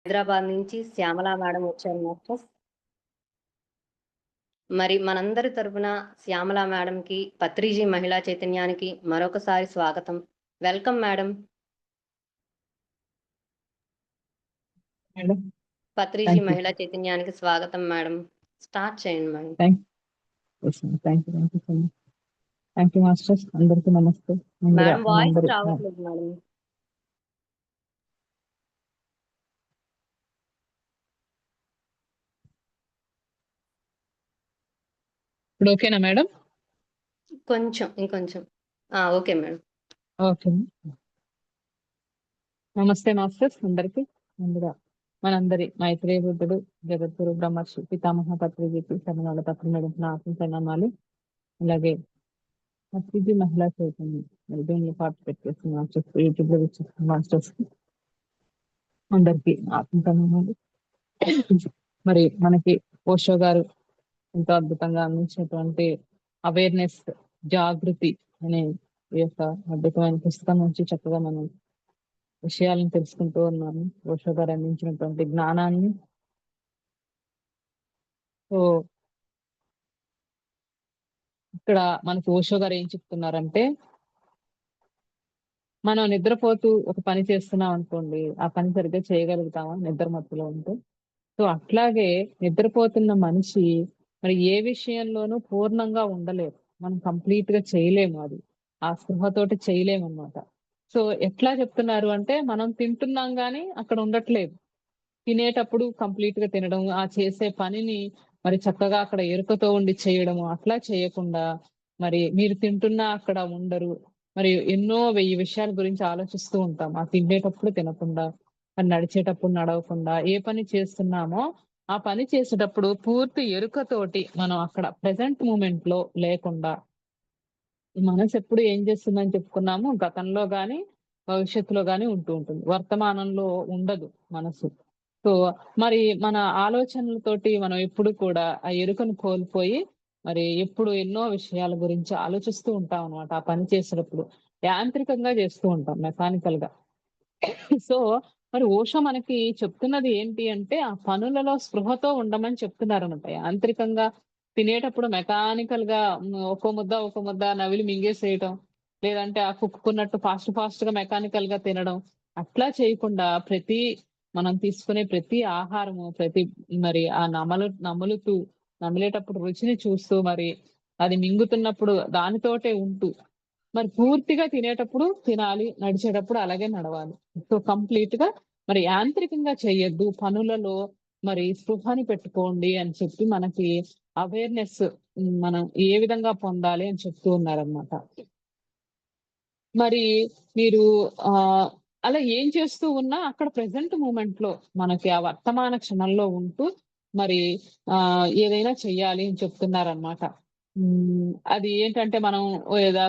హైదరాబాద్ నుంచి శ్యామల మేడం వచ్చారు మాస్టర్స్. మరి మనందరి తరపున శ్యామల మేడంకి, పత్రిజీ మహిళా చైతన్యానికి మరొకసారి స్వాగతం. Welcome madam. Madam Patriji thank you మహిళా చైతన్యానికి స్వాగతం మేడం. స్టార్ట్ చేయండి madam. Thank thank you so much. Thank you masters. అందరికీ నమస్తే. ముందుగా మేడం వాయిస్ రావట్లేదు మేడం. ఇప్పుడు ఓకేనా మేడం? ఇంకొంచెం ఓకే మేడం. ఓకే. నమస్తే మాస్టర్స్ అందరికి. ముందుగా మనందరి మైత్రేయ బుద్ధుడు జగద్గురు బ్రహ్మర్షి పితామహ పత్రిజీ శరణాల పత్రి మేడం నా ఆత్మసైనామాలు, అలాగే పత్రిజీ మహిళా చైతన్యం దీనిలో పార్టిసిపేట్ చేస్తున్న మాస్టర్స్, యూట్యూబ్ లో వచ్చేస్తున్న మాస్టర్స్ అందరికి ఆత్మసైనామాలు. మరి మనకి ఓషో గారు ఎంతో అద్భుతంగా అందించినటువంటి అవేర్నెస్, జాగృతి అనే ఈ యొక్క అద్భుతమైన పుస్తకం నుంచి చక్కగా మనం విషయాలను తెలుసుకుంటూ ఉన్నాము. ఓషో గారు అందించినటువంటి జ్ఞానాన్ని. సో ఇక్కడ మనకి ఓషో గారు ఏం చెప్తున్నారంటే, మనం నిద్రపోతూ ఒక పని చేస్తున్నాం అనుకోండి, ఆ పని సరిగ్గా చేయగలుగుతామా నిద్ర మత్తులో ఉంటే? సో అట్లాగే నిద్రపోతున్న మనిషి మరి ఏ విషయంలోనూ పూర్ణంగా ఉండలేరు. మనం కంప్లీట్ గా చేయలేము, అది ఆ స్పృహతోటి చేయలేము అన్నమాట. సో ఎట్లా చెప్తున్నారు అంటే, మనం తింటున్నాం గానీ అక్కడ ఉండట్లేదు. తినేటప్పుడు కంప్లీట్ గా తినడం, ఆ చేసే పనిని మరి చక్కగా అక్కడ ఎరుకతో ఉండి చేయడము, అట్లా చేయకుండా మరి మీరు తింటున్నా అక్కడ ఉండరు. మరి ఎన్నో 1000 విషయాల గురించి ఆలోచిస్తూ ఉంటాం. ఆ తినేటప్పుడు తినకుండా, మరి నడిచేటప్పుడు నడవకుండా, ఏ పని చేస్తున్నామో ఆ పని చేసేటప్పుడు పూర్తి ఎరుకతోటి మనం అక్కడ ప్రెసెంట్ మూమెంట్ లో లేకుండా, ఈ మనసు ఎప్పుడు ఏం చేస్తుందని చెప్పుకున్నాము, గతంలో గాని భవిష్యత్తులో గాని ఉంటూ ఉంటుంది, వర్తమానంలో ఉండదు మనసు. సో మరి మన ఆలోచనలతోటి మనం ఎప్పుడు కూడా ఆ ఎరుకను కోల్పోయి మరి ఎప్పుడు ఎన్నో విషయాల గురించి ఆలోచిస్తూ ఉంటాం అనమాట. ఆ పని చేసేటప్పుడు యాంత్రికంగా చేస్తూ ఉంటాం, మెకానికల్ గా. సో మరి ఓషో మనకి చెప్తున్నది ఏంటి అంటే, ఆ పనులలో స్పృహతో ఉండమని చెప్తున్నారనమాట. యాంత్రికంగా తినేటప్పుడు మెకానికల్ గా ఒక్కో ముద్ద నవిలి మింగేసేయటం, లేదంటే ఆ కుక్కున్నట్టు ఫాస్ట్ గా మెకానికల్ గా తినడం, అట్లా చేయకుండా మనం తీసుకునే ప్రతి ఆహారము, మరి ఆ నములుతూ, నమిలేటప్పుడు రుచిని చూస్తూ, మరి అది మింగుతున్నప్పుడు దానితోటే ఉంటూ, మరి పూర్తిగా తినేటప్పుడు తినాలి, నడిచేటప్పుడు అలాగే నడవాలి. సో కంప్లీట్ గా మరి యాంత్రికంగా చేయొద్దు పనులలో, మరి స్పృహని పెట్టుకోండి అని చెప్పి మనకి అవేర్నెస్ మనం ఏ విధంగా పొందాలి అని చెప్తూ ఉన్నారనమాట. మరి మీరు ఆ అలా ఏం చేస్తూ ఉన్నా అక్కడ ప్రెసెంట్ మూమెంట్ లో మనకి ఆ వర్తమాన క్షణంలో ఉంటూ మరి ఏదైనా చెయ్యాలి అని చెప్తున్నారనమాట. అది ఏంటంటే, మనం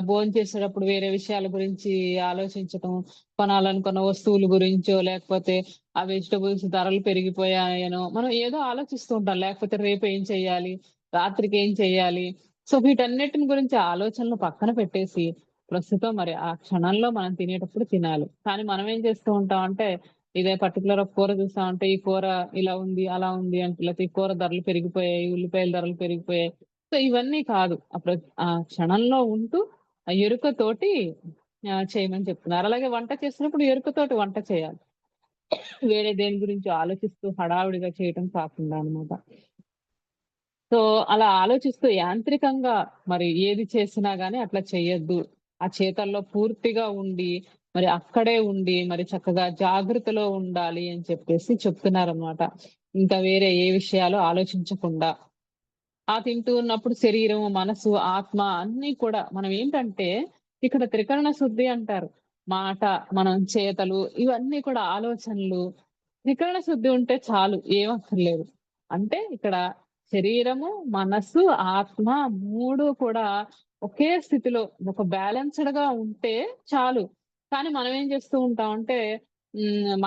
భోంచేసేటప్పుడు వేరే విషయాల గురించి ఆలోచించటం, కొనాలనుకున్న వస్తువుల గురించో, లేకపోతే ఆ వెజిటబుల్స్ ధరలు పెరిగిపోయాయనో మనం ఏదో ఆలోచిస్తూ ఉంటాం. లేకపోతే రేపు ఏం చెయ్యాలి, రాత్రికి ఏం చెయ్యాలి. సో వీటన్నిటిని గురించి ఆలోచనలు పక్కన పెట్టేసి, ప్రస్తుతం మరి ఆ క్షణంలో మనం తినేటప్పుడు తినాలి. కానీ మనం ఏం చేస్తూ ఉంటాం అంటే, ఇదే పర్టికులర్ ఒక కూర చూసామంటే, ఈ కూర ఇలా ఉంది, అలా ఉంది అంటే, లేకపోతే ఈ కూర ధరలు పెరిగిపోయాయి, ఉల్లిపాయల ధరలు పెరిగిపోయాయి. సో ఇవన్నీ కాదు. ఆ క్షణంలో ఉంటూ ఆ ఎరుకతోటి చేయమని చెప్తున్నారు. అలాగే వంట చేసినప్పుడు ఎరుకతోటి వంట చేయాలి. వేరే దేని గురించి ఆలోచిస్తూ హడావిడిగా చేయటం కాకుండా అన్నమాట. సో అలా ఆలోచిస్తూ యాంత్రికంగా మరి ఏది చేసినా గాని అట్లా చెయ్యొద్దు. ఆ చేతల్లో పూర్తిగా ఉండి, మరి అక్కడే ఉండి, మరి చక్కగా జాగృతిలో ఉండాలి అని చెప్పేసి చెప్తున్నారనమాట. ఇంకా వేరే ఏ విషయాలు ఆలోచించకుండా. ఆ తింటూ ఉన్నప్పుడు శరీరం, మనసు, ఆత్మ అన్నీ కూడా మనం ఏంటంటే, ఇక్కడ త్రికరణ శుద్ధి అంటారు. మాట, మనం చేతలు ఇవన్నీ కూడా ఆలోచనలు. త్రికరణ శుద్ధి ఉంటే చాలు, ఏమక్కర్లేదు. అంటే ఇక్కడ శరీరము, మనస్సు, ఆత్మ 3 కూడా ఒకే స్థితిలో ఒక బ్యాలెన్స్‌డ్ గా ఉంటే చాలు. కానీ మనం ఏం చేస్తూ ఉంటామంటే,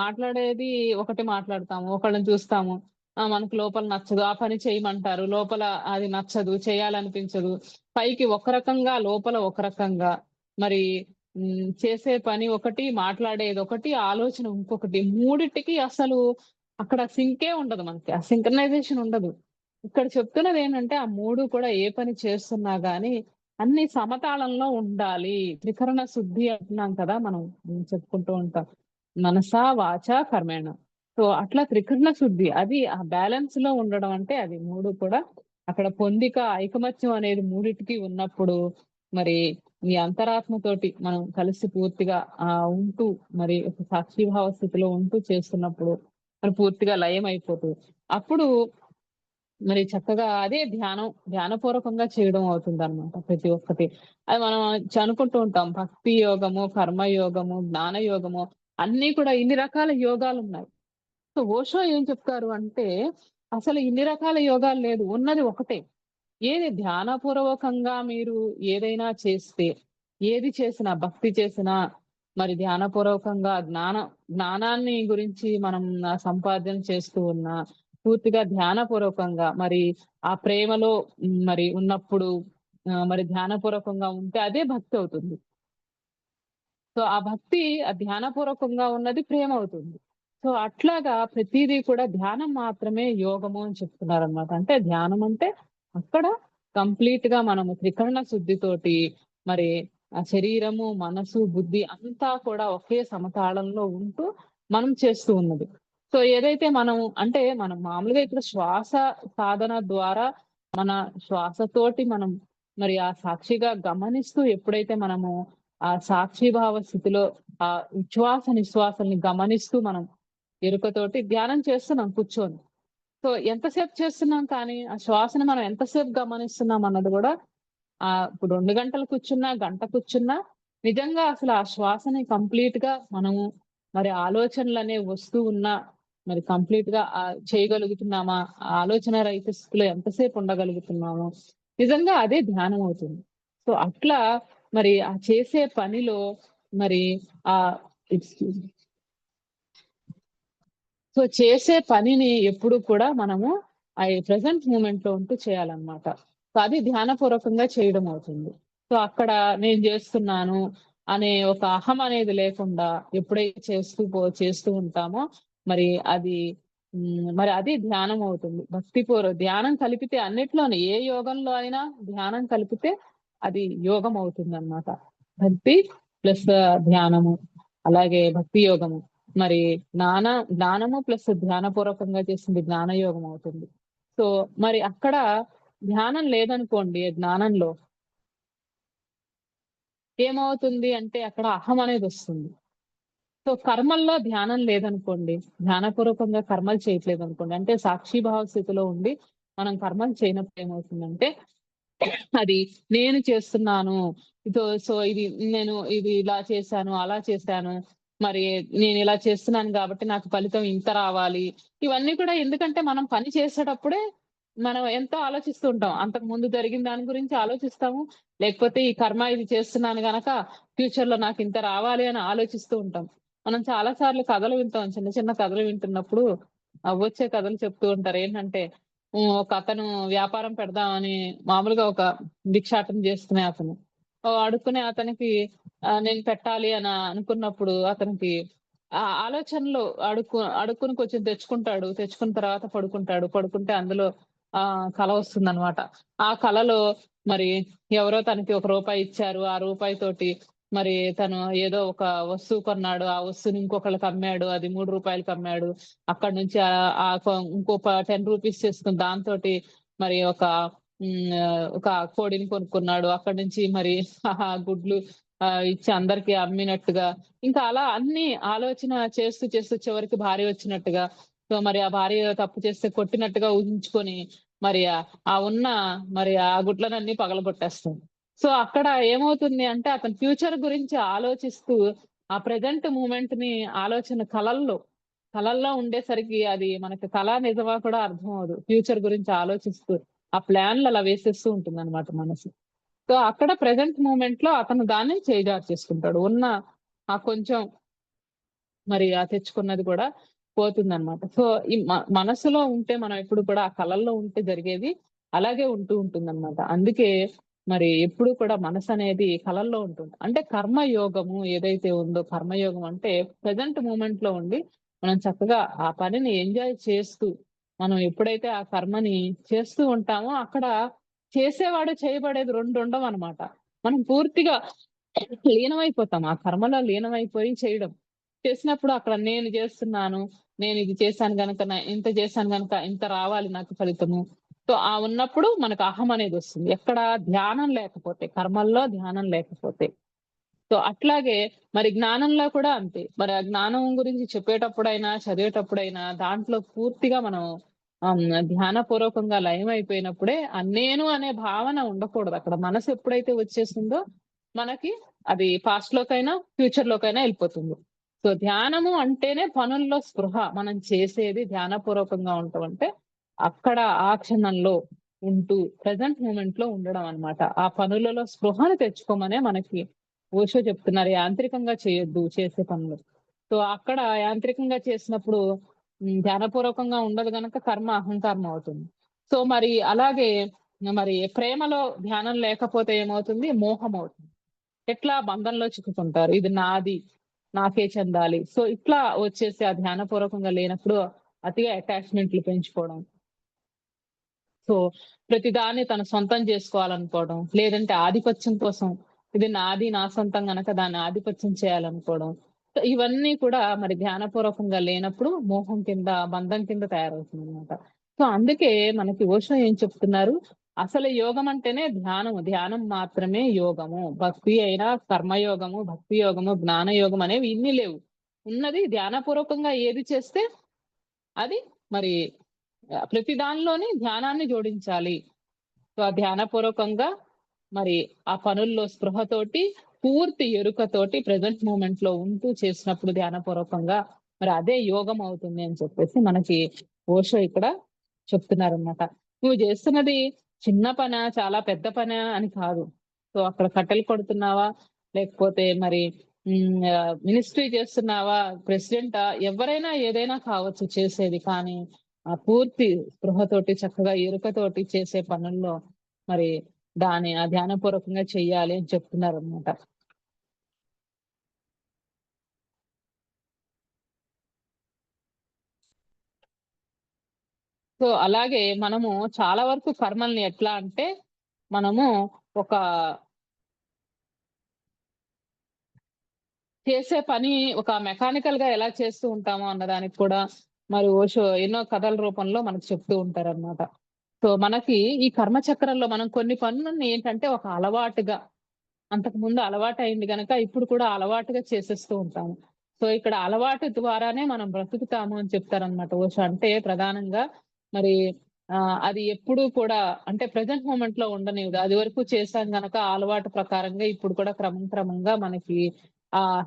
మాట్లాడేది ఒకటి మాట్లాడతాము, ఒకళ్ళని చూస్తాము. మనకు లోపల నచ్చదు. ఆ పని చేయమంటారు. లోపల అది నచ్చదు, చేయాలనిపించదు. పైకి ఒక రకంగా, లోపల ఒక రకంగా. మరి చేసే పని ఒకటి, మాట్లాడేదొకటి, ఆలోచన ఇంకొకటి. మూడిటికి అసలు అక్కడ సింకే ఉండదు మనకి. ఆ సింక్రనైజేషన్ ఉండదు. ఇక్కడ చెప్తున్నది ఏంటంటే, ఆ 3 కూడా ఏ పని చేస్తున్నా గాని అన్ని సమతాళంలో ఉండాలి. త్రికరణ శుద్ధి అంటున్నాం కదా మనం. చెప్పుకుంటూ ఉంటాం. మనసా, వాచా, కర్మేణ. సో, అట్లా త్రికరణ శుద్ధి అది ఆ బ్యాలెన్స్‌లో ఉండడం అంటే అది 3 కూడా అక్కడ పొందిక, ఐకమత్యం అనేది మూడిటికి ఉన్నప్పుడు మరి ఈ అంతరాత్మతోటి మనం కలిసి పూర్తిగా ఉంటూ మరి ఒక సాక్షిభావ స్థితిలో ఉంటూ చేస్తున్నప్పుడు మరి పూర్తిగా లయం అయిపోతూ అప్పుడు మరి చక్కగా అదే ధ్యానపూర్వకంగా చేయడం అవుతుందన్నమాట ప్రతి ఒక్కటి. అది మనం అనుకుంటూ ఉంటాం. భక్తి యోగము, కర్మ యోగము, జ్ఞాన యోగము అన్నీ కూడా ఇన్ని రకాల యోగాలున్నాయి. సో, ఓషో ఏం చెప్తారు అంటే, అసలు ఇన్ని రకాల యోగాలు లేదు. ఉన్నది ఒకటే. ఏది ధ్యానపూర్వకంగా మీరు ఏదైనా చేస్తే, ఏది చేసినా భక్తి చేసినా, మరి ధ్యానపూర్వకంగా జ్ఞానాన్ని గురించి మనం సంపాదన చేస్తూ ఉన్నా, పూర్తిగా ధ్యానపూర్వకంగా మరి ఆ ప్రేమలో మరి ఉన్నప్పుడు మరి ధ్యానపూర్వకంగా ఉంటే అదే భక్తి అవుతుంది. సో, ఆ భక్తి ధ్యానపూర్వకంగా ఉన్నది ప్రేమ అవుతుంది. సో, అట్లాగా ప్రతీదీ కూడా ధ్యానం మాత్రమే యోగము అని చెప్తున్నారనమాట. అంటే ధ్యానం అంటే అక్కడ కంప్లీట్‌గా మనము త్రికరణ శుద్ధితోటి మరి ఆ శరీరము, మనసు, బుద్ధి అంతా కూడా ఒకే సమతాళంలో ఉంటూ మనం చేస్తూ ఉన్నది. సో, ఏదైతే మనం మామూలుగా ఇప్పుడు శ్వాస సాధన ద్వారా మన శ్వాసతోటి మనం మరి ఆ సాక్షిగా గమనిస్తూ ఎప్పుడైతే మనము ఆ సాక్షిభావ స్థితిలో ఆ ఉచ్ఛ్వాస, నిశ్వాసాల్ని గమనిస్తూ మనం ఎరుకతోటి ధ్యానం చేస్తున్నాం కూర్చొని. సో, ఎంతసేపు చేస్తున్నాం కానీ, ఆ శ్వాసని మనం ఎంతసేపు గమనిస్తున్నాం అన్నది గూడా ఇప్పుడు 2 గంటలు కూర్చున్నా, గంట కూర్చున్నా నిజంగా అసలు ఆ శ్వాసని కంప్లీట్‌గా మనము మరి ఆలోచనలనేవి వస్తూ ఉన్నా, మరి కంప్లీట్‌గా చేయగలుగుతున్నామా? ఆ ఆలోచన రహిత స్థితిలో ఎంతసేపు ఉండగలుగుతున్నాము? నిజంగా అదే ధ్యానం అవుతుంది. సో, అట్లా మరి ఆ చేసే పనిలో మరి ఆహ్, ఎక్స్‌క్యూజ్ మీ. సో, చేసే పనిని ఎప్పుడు కూడా మనము ప్రెజెంట్ మూమెంట్‌లో ఉంటూ చేయాలన్నమాట. సో, అది ధ్యానపూర్వకంగా చేయడం అవుతుంది. సో, అక్కడ నేను జేస్తున్నాను అనే ఒక అహం అనేది లేకుండా ఎప్పుడైతే చేస్తూ ఉంటామో మరి అది మరి అది ధ్యానం అవుతుంది. ధ్యానం కలిపితే అన్నిట్లోని ఏ యోగంలో అయినా ధ్యానం కలిపితే అది యోగం అవుతుందన్నమాట. భక్తి ప్లస్ ధ్యానము. అలాగే భక్తి యోగము. మరి జ్ఞానము ప్లస్ ధ్యానపూర్వకంగా చేసింది జ్ఞానయోగం అవుతుంది. సో, మరి అక్కడ ధ్యానం లేదనుకోండి జ్ఞానంలో ఏమవుతుంది అంటే అక్కడ అహం అనేదొస్తుంది. సో, కర్మల్లో ధ్యానం లేదనుకోండి, ధ్యానపూర్వకంగా కర్మలు చేయట్లేదనుకోండి, అంటే సాక్షిభావ స్థితిలో ఉండి మనం కర్మలు చేయనప్పుడు ఏమవుతుందంటే అది నేను చేస్తున్నాను. ఇది ఇలా చేశాను, అలా చేశాను. మరి నేనిలా చేస్తున్నాను గాబట్టి నాకు ఫలితం ఇంత రావాలి. ఇవన్నీ కూడా ఎందుకంటే మనం పని చేసేటప్పుడే మనం ఎంతో ఆలోచిస్తూ ఉంటాం. అంతకుముందు జరిగిన దాని గురించి ఆలోచిస్తాము. లేకపోతే ఈ కర్మ ఇది చేస్తున్నాను గనక ఫ్యూచర్‌లో నాకింత రావాలి అని ఆలోచిస్తూ ఉంటాం. మనం చాలా సార్లు కథలు వింటాం. చిన్న చిన్న కథలు వింటున్నప్పుడు వచ్చే కథలు చెప్తూ ఉంటారు. ఏంటంటే ఒకతను వ్యాపారం పెడదామని మామూలుగా ఒక భిక్షాటన చేసుకునే అతను. అడుక్కునే అతనికి నేను పెట్టాలి అని అనుకున్నప్పుడు అతనికి ఆలోచనలో అడుక్కుని కొంచెం తెచ్చుకుంటాడు. తెచ్చుకున్న తర్వాత పడుకుంటాడు. పడుకుంటే అందులో కల వస్తుందనమాట. ఆ కలలో మరి ఎవరో తనకి ఒక రూపాయి ఇచ్చారు. ఆ రూపాయితోటి మరి తను ఏదో ఒక వస్తువు కొన్నాడు. ఆ వస్తువుని ఇంకొకళ్ళకి అమ్మాడు. అది రూ. 3కి అమ్మాడు. అక్కడి నుంచి ఆహ్, ఆహ్, కొ ఇంకో రూ. 10 చేసుకొని దాంతోటి మరి ఒక కోడిని కొనుక్కున్నాడు. అక్కడి నుంచి మరి గుడ్లు ఇచ్చి అందరికి అమ్మినట్టుగా ఇంకా అలా అన్ని ఆలోచన చేస్తూ చివరికి భార్య వచ్చినట్టుగా, సో మరి ఆ భార్య తప్పు చేస్తే కొట్టినట్టుగా ఊహించుకొని మరి ఉన్న మరి ఆ గుడ్లనన్నీ పగలగొట్టేస్తాడు. సో అక్కడ ఏమవుతుంది అంటే అతను ఫ్యూచర్ గురించి ఆలోచిస్తూ ఆ ప్రెజెంట్ మూమెంట్‌ని ఆలోచన కలల్లో ఉండేసరికి అది మనకి కల నిజమా కూడా అర్థం అవ్వదు. ఫ్యూచర్ గురించి ఆలోచిస్తూ ఆ ప్లాన్‌లు అలా వేసేస్తూ ఉంటుందన్నమాట మనసు. సో అక్కడ ప్రెజెంట్ మూమెంట్‌లో అతను దాన్ని చేజార్చేసుకుంటాడు. కొంచెం మరి తెచ్చుకున్నది కూడా పోతుందన్నమాట. సో, ఈ మనసులో ఉంటే మనం ఎప్పుడు కూడా ఆ కలల్లో ఉంటే జరిగేది అలాగే ఉంటుందన్నమాట. అందుకే మరి ఎప్పుడు కూడా మనసనేది కలల్లో ఉంటుంది. అంటే కర్మయోగము ఏదైతే ఉందో కర్మయోగం అంటే ప్రెజెంట్ మూమెంట్‌లో ఉండి మనం చక్కగా ఆ పనిని ఎంజాయ్ చేస్తూ మనం ఎప్పుడైతే ఆ కర్మని చేస్తూ ఉంటామో అక్కడ చేసేవాడు చేయబడేది రెండు ఉండవన్నమాట. మనం పూర్తిగా లీనమైపోతాం. ఆ కర్మలో లీనమైపోయి చేయడం. చేసినప్పుడు అక్కడ నేను చేస్తున్నాను. నేను ఇది చేశాను గనక ఇంత చేశాను గనక ఇంత రావాలి నాకు ఫలితము. సో, ఆ ఉన్నప్పుడు మనకు అహం అనేదొస్తుంది. ఎక్కడ ధ్యానం లేకపోతే, కర్మల్లో ధ్యానం లేకపోతే. సో, అట్లాగే మరి జ్ఞానంలో కూడా అంతే. మరి ఆ జ్ఞానం గురించి చెప్పేటప్పుడైనా, చదివేటప్పుడైనా దాంట్లో పూర్తిగా మనం ధ్యానపూర్వకంగా లయమైపోయినప్పుడే నేను అనే భావన ఉండకూడదు. అక్కడ మనసు ఎప్పుడైతే వచ్చేసిందో మనకి అది పాస్ట్ లోకైనా, ఫ్యూచర్ లోకైనా ఎళ్ళిపోతుంది. సో, ధ్యానము అంటేనే పనుల్లో స్పృహ. మనం చేసేది ధ్యానపూర్వకంగా ఉండటం అంటే, అక్కడ ఆ క్షణంలో ఉంటూ ప్రెజెంట్ మూమెంట్‌లో ఉండడం అన్నమాట. ఆ పనులలో స్పృహను తెచ్చుకోమనే మనకి ఓషో చెప్తున్నారు. యాంత్రికంగా చేయొద్దు చేసే పనులు. సో, అక్కడ యాంత్రికంగా చేసినప్పుడు ధ్యానపూర్వకంగా ఉండదు గనక కర్మ అహంకారం అవుతుంది. సో, మరి అలాగే మరి ప్రేమలో ధ్యానం లేకపోతే ఏమవుతుంది? మోహం అవుతుంది. ఎట్లా బంధంలో చిక్కుకుంటారు. ఇది నాది, నాకే చెందాలి. సో, ఇట్లా వచ్చేసి ఆ ధ్యానపూర్వకంగా లేనప్పుడు అతిగా అటాచ్‌మెంట్‌లు పెంచుకోవడం. సో, ప్రతిదాన్ని తన సొంతం జేసుకోవాలనుకోవడం. లేదంటే ఆధిపత్యం కోసం ఇది నాది, నా సొంతం గనక దాన్ని ఆధిపత్యం చేయాలనుకోవడం. సో, ఇవన్నీ కూడా మరి ధ్యానపూర్వకంగా లేనప్పుడు మోహం కింద, బంధం కింద తయారవుతుందనమాట. సో, అందుకే మనకి ఓషో ఏం చెప్తున్నారు, అసలు యోగం అంటేనే ధ్యానము. ధ్యానం మాత్రమే యోగము. భక్తి అయినా కర్మయోగము, భక్తి యోగము, జ్ఞాన యోగం అనేవి ఇన్ని లేవు. ఉన్నది ధ్యానపూర్వకంగా ఏది చేస్తే అది మరి ప్రతి దానిలోని ధ్యానాన్ని జోడించాలి. సో, ఆ ధ్యానపూర్వకంగా మరి ఆ పనుల్లో స్పృహతోటి, పూర్తి ఎరుకతోటి ప్రెజెంట్ మూమెంట్‌లో ఉంటూ చేసినప్పుడు ధ్యానపూర్వకంగా మరి అదే యోగం అవుతుంది అని చెప్పేసి మనకి ఓషో ఇక్కడ చెప్తున్నారనమాట. నువ్వు జేస్తున్నది చిన్న పనా? చాలా పెద్ద పనా? అని కాదు. సో, అక్కడ కట్టెలు కొడుతున్నావా? లేకపోతే మరి మినిస్ట్రీ చేస్తున్నావా? ప్రెసిడెంటా? ఎవరైనా ఏదైనా కావచ్చు చేసేది. కానీ పూర్తి స్పృహతోటి చక్కగా ఎరుకతోటి చేసే పనుల్లో మరి దాన్ని ధ్యానపూర్వకంగా చెయ్యాలి అని చెప్తున్నారనమాట. సో, అలాగే మనము చాలా వరకు కర్మల్ని ఎట్లా అంటే, మనము ఒక చేసే పని ఒక మెకానికల్‌గా ఎలా చేస్తూ ఉంటామో అన్నదానికి కూడా మరి ఓషో ఎన్నో కథల రూపంలో మనకు చెప్తూ ఉంటారనమాట. సో, మనకి ఈ కర్మ చక్రంలో మనం కొన్ని పనులని ఏంటంటే ఒక అలవాటుగా అంతకుముందు అలవాటయింది గనక ఇప్పుడు కూడా అలవాటుగా చేసేస్తూ ఉంటాము. సో, ఇక్కడ అలవాటు ద్వారానే మనం బ్రతుకుతాము అని చెప్తారనమాట ఓషో. అంటే ప్రధానంగా మరి అది ఎప్పుడూ కూడా అంటే ప్రెజెంట్ మొమెంట్‌లో ఉండనివ్వదు. అది వరకు చేశాం గనక ఆ అలవాటు ప్రకారంగా ఇప్పుడు కూడా క్రమం క్రమంగా మనకి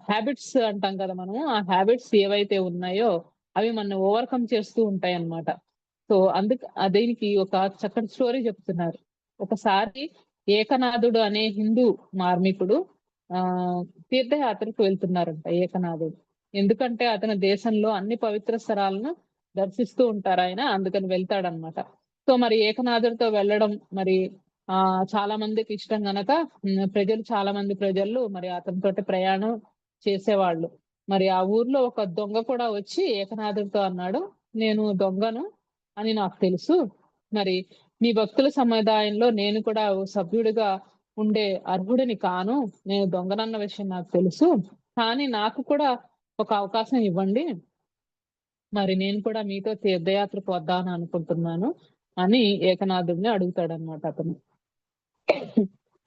హాబిట్స్ అంటాం కదా మనము. ఆ హాబిట్స్ ఏవైతే ఉన్నాయో అవి మనల్ని ఓవర్‌కమ్ చేస్తూ ఉంటాయన్నమాట. సో, దీనికి ఒక చక్కటి స్టోరీ చెప్తున్నారు. ఒకసారి ఏకనాథుడు అనే హిందూ మార్మికుడు ఆహ్, తీర్థయాత్రకు వెళ్తున్నారంట ఏకనాథుడు. ఎందుకంటే అతని దేశంలో అన్ని పవిత్ర స్థలాలను దర్శిస్తూ ఉంటారాయన. అందుకని వెళ్తాడన్నమాట. సో, మరి ఏకనాథుడితో వెళ్ళడం మరి చాలా మందికి ఇష్టం గనక చాలా మంది ప్రజలు మరి అతనితోటి ప్రయాణం చేసేవాళ్ళు. మరి ఆ ఊర్లో ఒక దొంగ కూడా వచ్చి ఏకనాథుడితో అన్నాడు, "నేను దొంగను అని నాకు తెలుసు. మరి మీ భక్తుల సముదాయంలో నేను కూడా ఓ సభ్యుడిగా ఉండే అర్హుడిని కాను. నేను దొంగనన్న విషయం నాకు తెలుసు. కానీ నాకు కూడా ఒక అవకాశం ఇవ్వండి. మరి నేను కూడా మీతో తీర్థయాత్రకు వద్దామని అనుకుంటున్నాను" అని ఏకనాథుడిని అడుగుతాడన్నమాట అతను.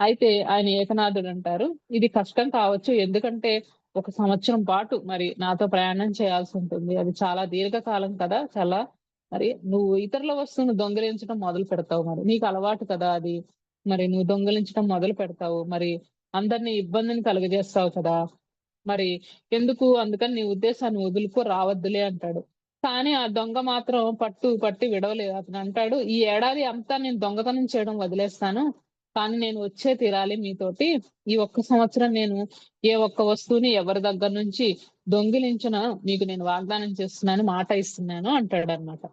అయితే ఆయన ఏకనాథుడంటారు, "ఇది కష్టం కావచ్చు. ఎందుకంటే ఒక సంవత్సరం పాటు మరి నాతో ప్రయాణం చేయాల్సుంటుంది. అది చాలా దీర్ఘకాలం కదా! చాలా మరి నువ్వు ఇతరుల వస్తువును దొంగిలించడం మొదలు పెడతావు మరి. నీకు అలవాటు కదా అది. మరి నువ్వు దొంగిలించడం మొదలు పెడతావు. మరి అందరిని ఇబ్బందిని కలుగజేస్తావు కదా! మరి ఎందుకు అందుకని నీ ఉద్దేశాన్ని వదులుకో రావద్దులే" అంటాడు. కానీ ఆ దొంగ మాత్రం పట్టి విడవలేదు. అతనంటాడు, "ఈ ఏడాది అంతా నేను దొంగతనం చేయడం వదిలేస్తాను. కానీ నేను వచ్చే తీరాలి మీతోటి. ఈ ఒక్క సంవత్సరం నేను ఏ ఒక్క వస్తువుని ఎవరి దగ్గర నుంచి దొంగిలించనో మీకు నేను వాగ్దానం చేస్తున్నాను, మాట ఇస్తున్నాను" అంటాడన్నమాట.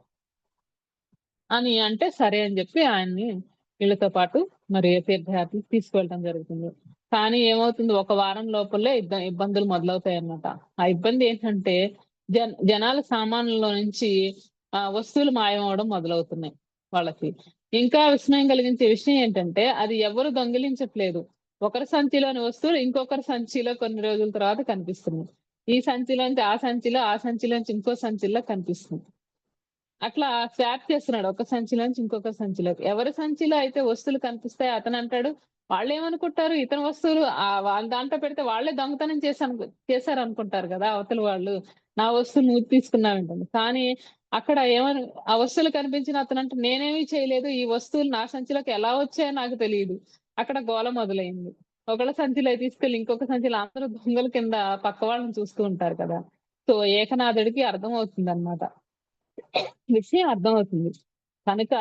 అని అంటే సరే అని జెప్పి ఆయన్ని వీళ్ళతో పాటు మరి తీర్థయాత్రలకు తీసుకువెళ్ళడం జరుగుతుంది. కానీ ఏమవుతుంది ఒక వారం లోపలే ఇబ్బందులు మొదలవుతాయన్నమాట. ఆ ఇబ్బంది ఏంటంటే జనాల సామాన్లలో నుంచి వస్తువులు మాయమవ్వడం మొదలవుతున్నాయి వాళ్ళకి. ఇంకా విస్మయం కలిగించే విషయం ఏంటంటే, అది ఎవరు దొంగిలించట్లేదు. ఒకరి సంచిలోని వస్తువులు ఇంకొకరి సంచిలో కొన్ని రోజుల తర్వాత కనిపిస్తున్నాయి. ఈ సంచిలోంచి ఆ సంచిలో, ఆ సంచిలోంచి ఇంకో సంచిలో కనిపిస్తుంది. అట్లా స్వాప్ చేస్తున్నాడు. ఒక సంచిలోంచి ఇంకొక సంచిలోకి. ఎవరి సంచిలో అయితే వస్తువులు కనిపిస్తాయో అతనంటాడు, వాళ్ళేమనుకుంటారు ఇతని వస్తువులు వాళ్ళ దాంట్లో పెడితే వాళ్ళే దొంగతనం చేశారనుకుంటారు గదా! అవతల వాళ్ళు. నా వస్తువు నువ్వు తీసుకున్నావేంటని. కానీ అక్కడ ఆ వస్తువులు కనిపించిన అతనంట నేనేమి చేయలేదు. ఈ వస్తువులు నా సంచిలోకి ఎలా వచ్చాయో నాకు తెలీదు. అక్కడ గోల మొదలైంది. ఒకళ్ళ సంచిలో తీసుకెళ్ళి ఇంకొక సంచిలో అందరూ దొంగల కింద పక్క వాళ్ళని చూస్తూ ఉంటారు కదా! సో, ఏకనాథుడికి అర్థమవుతుందన్నమాట. విషయం అర్థమవుతుంది. కనుక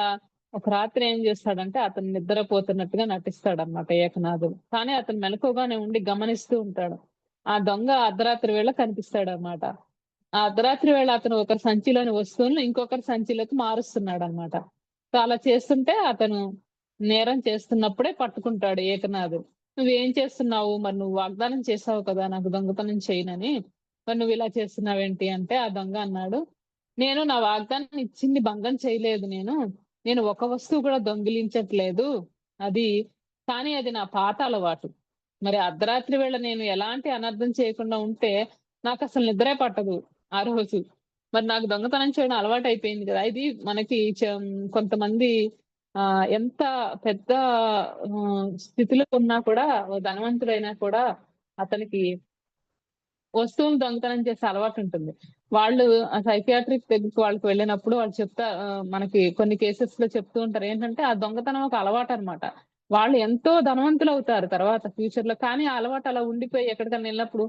ఒక రాత్రి ఏం చేస్తాడంటే అతను నిద్రపోతున్నట్టుగా నటిస్తాడన్నమాట ఏకనాథుడు. కానీ అతను మెలకువగానే ఉండి గమనిస్తూ ఉంటాడు. ఆ దొంగ అర్ధరాత్రి వేళ కనిపిస్తాడన్నమాట. ఆ అర్ధరాత్రి వేళ అతను ఒకరి సంచిలోని వస్తువులను ఇంకొకరి సంచిలోకి మారుస్తున్నాడన్నమాట. సో, అలా చేస్తుంటే అతను నేరం చేస్తున్నప్పుడే పట్టుకుంటాడు ఏకనాథుడు. "నువ్వేం చేస్తున్నావు? మరి నువ్వు వాగ్దానం చేసావు కదా! నాకు దొంగతనం చేయనని. మరి నువ్విలా చేస్తున్నావేంటి?" అంటే ఆ దొంగ అన్నాడు, "నేను నా వాగ్దానం ఇచ్చింది భంగం చేయలేదు నేను. నేను ఒక వస్తువు కూడా దొంగిలించట్లేదు. అది కానీ అది నా పాత అలవాటు. మరి అర్ధరాత్రి వేళ నేను ఎలాంటి అనర్థం చేయకుండా ఉంటే నాకసలు నిద్రే పట్టదు ఆ రోజు. మరి నాకు దొంగతనం చేయడం అలవాటయిపోయింది గదా!" ఇది మనకి కొంతమంది ఎంత పెద్ద స్థితిలో ఉన్నా కూడా ఓ ధనవంతుడైనా కూడా అతనికి వస్తువులు దొంగతనం చేసే అలవాటుంటుంది. వాళ్ళు సైకియాట్రిస్ట్ దగ్గరికి వాళ్ళకి వెళ్ళినప్పుడు వాళ్ళు మనకి కొన్ని కేసెస్‌లో చెప్తూ ఉంటారు. ఏంటంటే, ఆ దొంగతనం ఒక అలవాటనమాట. వాళ్ళు ఎంతో ధనవంతులవుతారు తర్వాత ఫ్యూచర్‌లో. కానీ ఆ అలవాటు అలా ఉండిపోయి ఎక్కడికన్నా ఎళ్ళినప్పుడు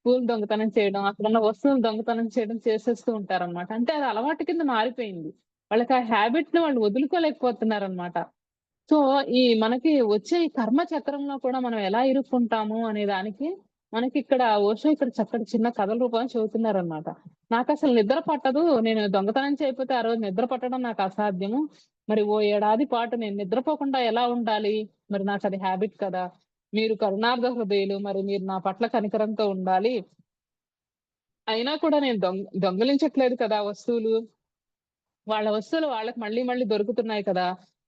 పూలు దొంగతనం చేయడం, అక్కడున్న వస్తువులు దొంగతనం చేయడం చేసేస్తూ ఉంటారనమాట. అంటే అది అలవాటు కింద మారిపోయింది. వాళ్ళకి ఆ హ్యాబిట్‌ని వాళ్ళు వదులుకోలేకపోతున్నారనమాట. సో, మనకి వచ్చే ఈ కర్మ చక్రంలో కూడా మనం ఎలా ఇరుక్కుంటాము అనే దానికి మనకిక్కడ ఓషో ఇక్కడ చక్కటి చిన్న కథల రూపంలో చెబుతున్నారనమాట. నాకసలు నిద్ర పట్టదు. నేను దొంగతనం చేయకపోతే ఆ రోజు నిద్ర పట్టడం నాకు అసాధ్యము. మరి ఓ ఏడాది పాటు నేను నిద్రపోకుండా ఎలా ఉండాలి? మరి నాకది హాబిట్ కదా! మీరు కరుణార్థ హృదయులు. మరి మీరు నా పట్ల కనికరంతో ఉండాలి. అయినా కూడా నేను దొంగిలించట్లేదు కదా వస్తువులు. వాళ్ళ వస్తువులు వాళ్ళకి మళ్ళీ మళ్ళీ దొరుకుతున్నాయి కదా!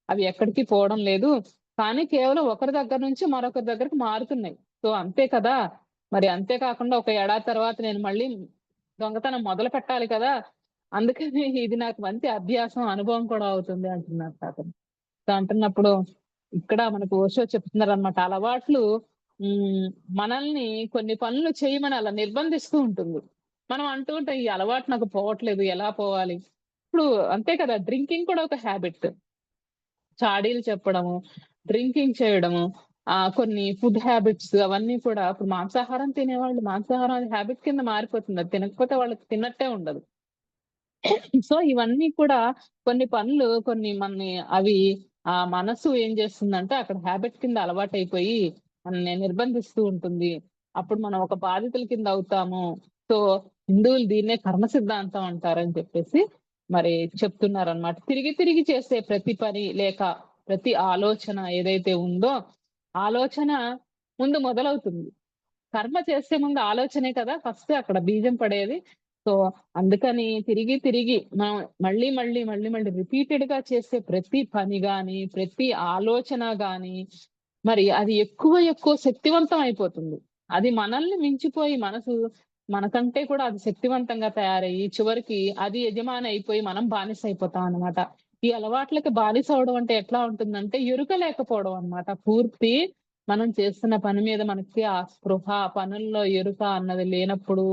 అవి ఎక్కడికి పోవడం లేదు. కానీ కేవలం ఒకరి దగ్గర నుంచి మరొకరి దగ్గరికి మారుతున్నాయి. సో, అంతే కదా! మరి అంతే కాకుండా ఒక ఏడాది తర్వాత నేను మళ్ళీ దొంగతనం మొదలు పెట్టాలి కదా! అందుకని ఇది నాకు మంచి అభ్యాసం, అనుభవం కూడా అవుతుంది అంటున్నారట అతను. సో, అంటున్నప్పుడు ఇక్కడ మనకు ఓషో చెప్తున్నారనమాట. అలవాట్లు హ్మ్. మనల్ని కొన్ని పనులు చేయమని అలా నిర్బంధిస్తూ ఉంటుంది. మనం అంటూ ఉంటాం, "ఈ అలవాటు నాకు పోవట్లేదు. ఎలా పోవాలి?" ఇప్పుడు అంతే కదా! డ్రింకింగ్ కూడా ఒక హాబిట్. చాడీలు చెప్పడము, డ్రింకింగ్ చేయడము, కొన్ని ఫుడ్ హాబిట్స్ అవన్నీ కూడా ఇప్పుడు మాంసాహారం తినేవాళ్ళు మాంసాహారం అది హాబిట్ కింద మారిపోతుంది. అది తినకపోతే వాళ్ళకి తిన్నట్టే ఉండదు. సో, ఇవన్నీ కూడా కొన్ని పనులు కొన్ని మనని అవి మనసు ఏం చేస్తుందంటే అక్కడ హాబిట్ కింద అలవాటైపోయి మనల్ని నిర్బంధిస్తూ ఉంటుంది. అప్పుడు మనం ఒక బాధితుల కింద అవుతాము. సో, హిందువులు దీన్నే కర్మ సిద్ధాంతం అంటారని చెప్పేసి మరి చెప్తున్నారనమాట. తిరిగి తిరిగి చేసే ప్రతి పని లేక ప్రతి ఆలోచన ఏదైతే ఉందో, ఆలోచన ముందు మొదలవుతుంది. కర్మ చేసే ముందు ఆలోచనే కదా ఫస్ట్ అక్కడ బీజం పడేది. సో, అందుకని తిరిగి, తిరిగి మనం మళ్ళీ రిపీటెడ్‌గా చేసే ప్రతి పని గాని, ప్రతి ఆలోచన గాని, మరి అది ఎక్కువ శక్తివంతం అయిపోతుంది. అది మనల్ని మించిపోయి మనకంటే కూడా అది శక్తివంతంగా తయారయ్యి, చివరికి అది యజమాని అయిపోయి మనం బానిస అయిపోతాం అన్నమాట. ఈ అలవాట్లకి బానిస అవ్వడం అంటే ఎట్లా ఉంటుందంటే, ఎరుక లేకపోవడం అన్నమాట. పూర్తి మనం చేస్తున్న పని మీద మనకి ఆ స్పృహ, పనుల్లో ఎరుక అన్నది లేనప్పుడు,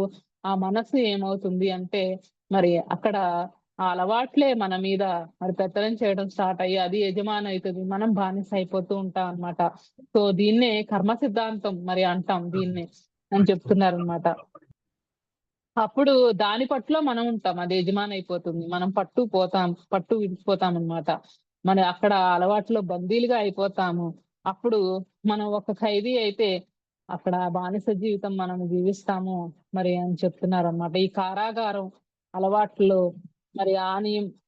ఆ మనసు ఏమవుతుంది అంటే, మరి అక్కడ ఆ అలవాట్లే మన మీద మరి పెత్తనం చేయడం స్టార్ట్ అయ్యి, అది యజమాని అయితది. మనం బానిస అయిపోతూ ఉంటాం అన్నమాట. సో, దీన్నే కర్మ సిద్ధాంతం మరి అంటాం దీన్నే అని చెప్తున్నారనమాట. అప్పుడు దాని పట్టులో మనం ఉంటాం. అది యజమాని అయిపోతుంది. మనం పట్టు విడిచిపోతామనమాట. మన అక్కడ అలవాటులో బందీలుగా అయిపోతాము. అప్పుడు మనం ఒక ఖైదీ అయితే అక్కడ బానిస జీవితం మనం జీవిస్తాము మరి అని చెప్తున్నారనమాట. ఈ కారాగారం అలవాట్లో మరి ఆ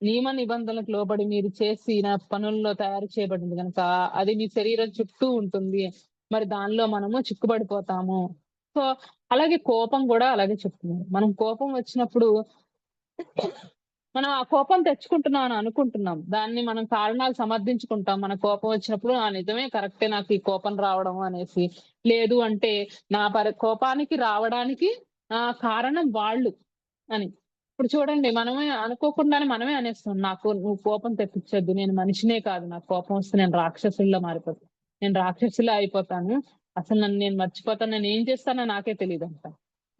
నియమ నిబంధనలకు లోబడి మీరు చేసిన పనుల్లో తయారు చేయబడింది గనక అది మీ శరీరం చుట్టూ ఉంటుంది. మరి దానిలో మనము చిక్కుబడిపోతాము. సో, సో అలాగే కోపం కూడా అలాగే చెప్తున్నారు. మనం కోపం వచ్చినప్పుడు మనం ఆ కోపం తెచ్చుకుంటున్నాం అని అనుకుంటున్నాం. దాన్ని మనం కారణాలు సమర్థించుకుంటాం. మన కోపం వచ్చినప్పుడు నిజమే కరెక్టే నాకు ఈ కోపం రావడం అనేసి. లేదు అంటే నా కోపానికి రావడానికి కారణం వాళ్ళు అని. ఇప్పుడు చూడండి మనమే అనుకోకుండానే మనమే అనేస్తాం. నువ్వు కోపం తెప్పించొద్దు. నేను మనిషినే కాదు. నాకు కోపం వస్తే నేను రాక్షసుడిలా మారిపోతాను. నేను రాక్షసిలా అయిపోతాను. అసలు నేను మర్చిపోతాను. నేనేం చేస్తానో నాకే తెలీదంట.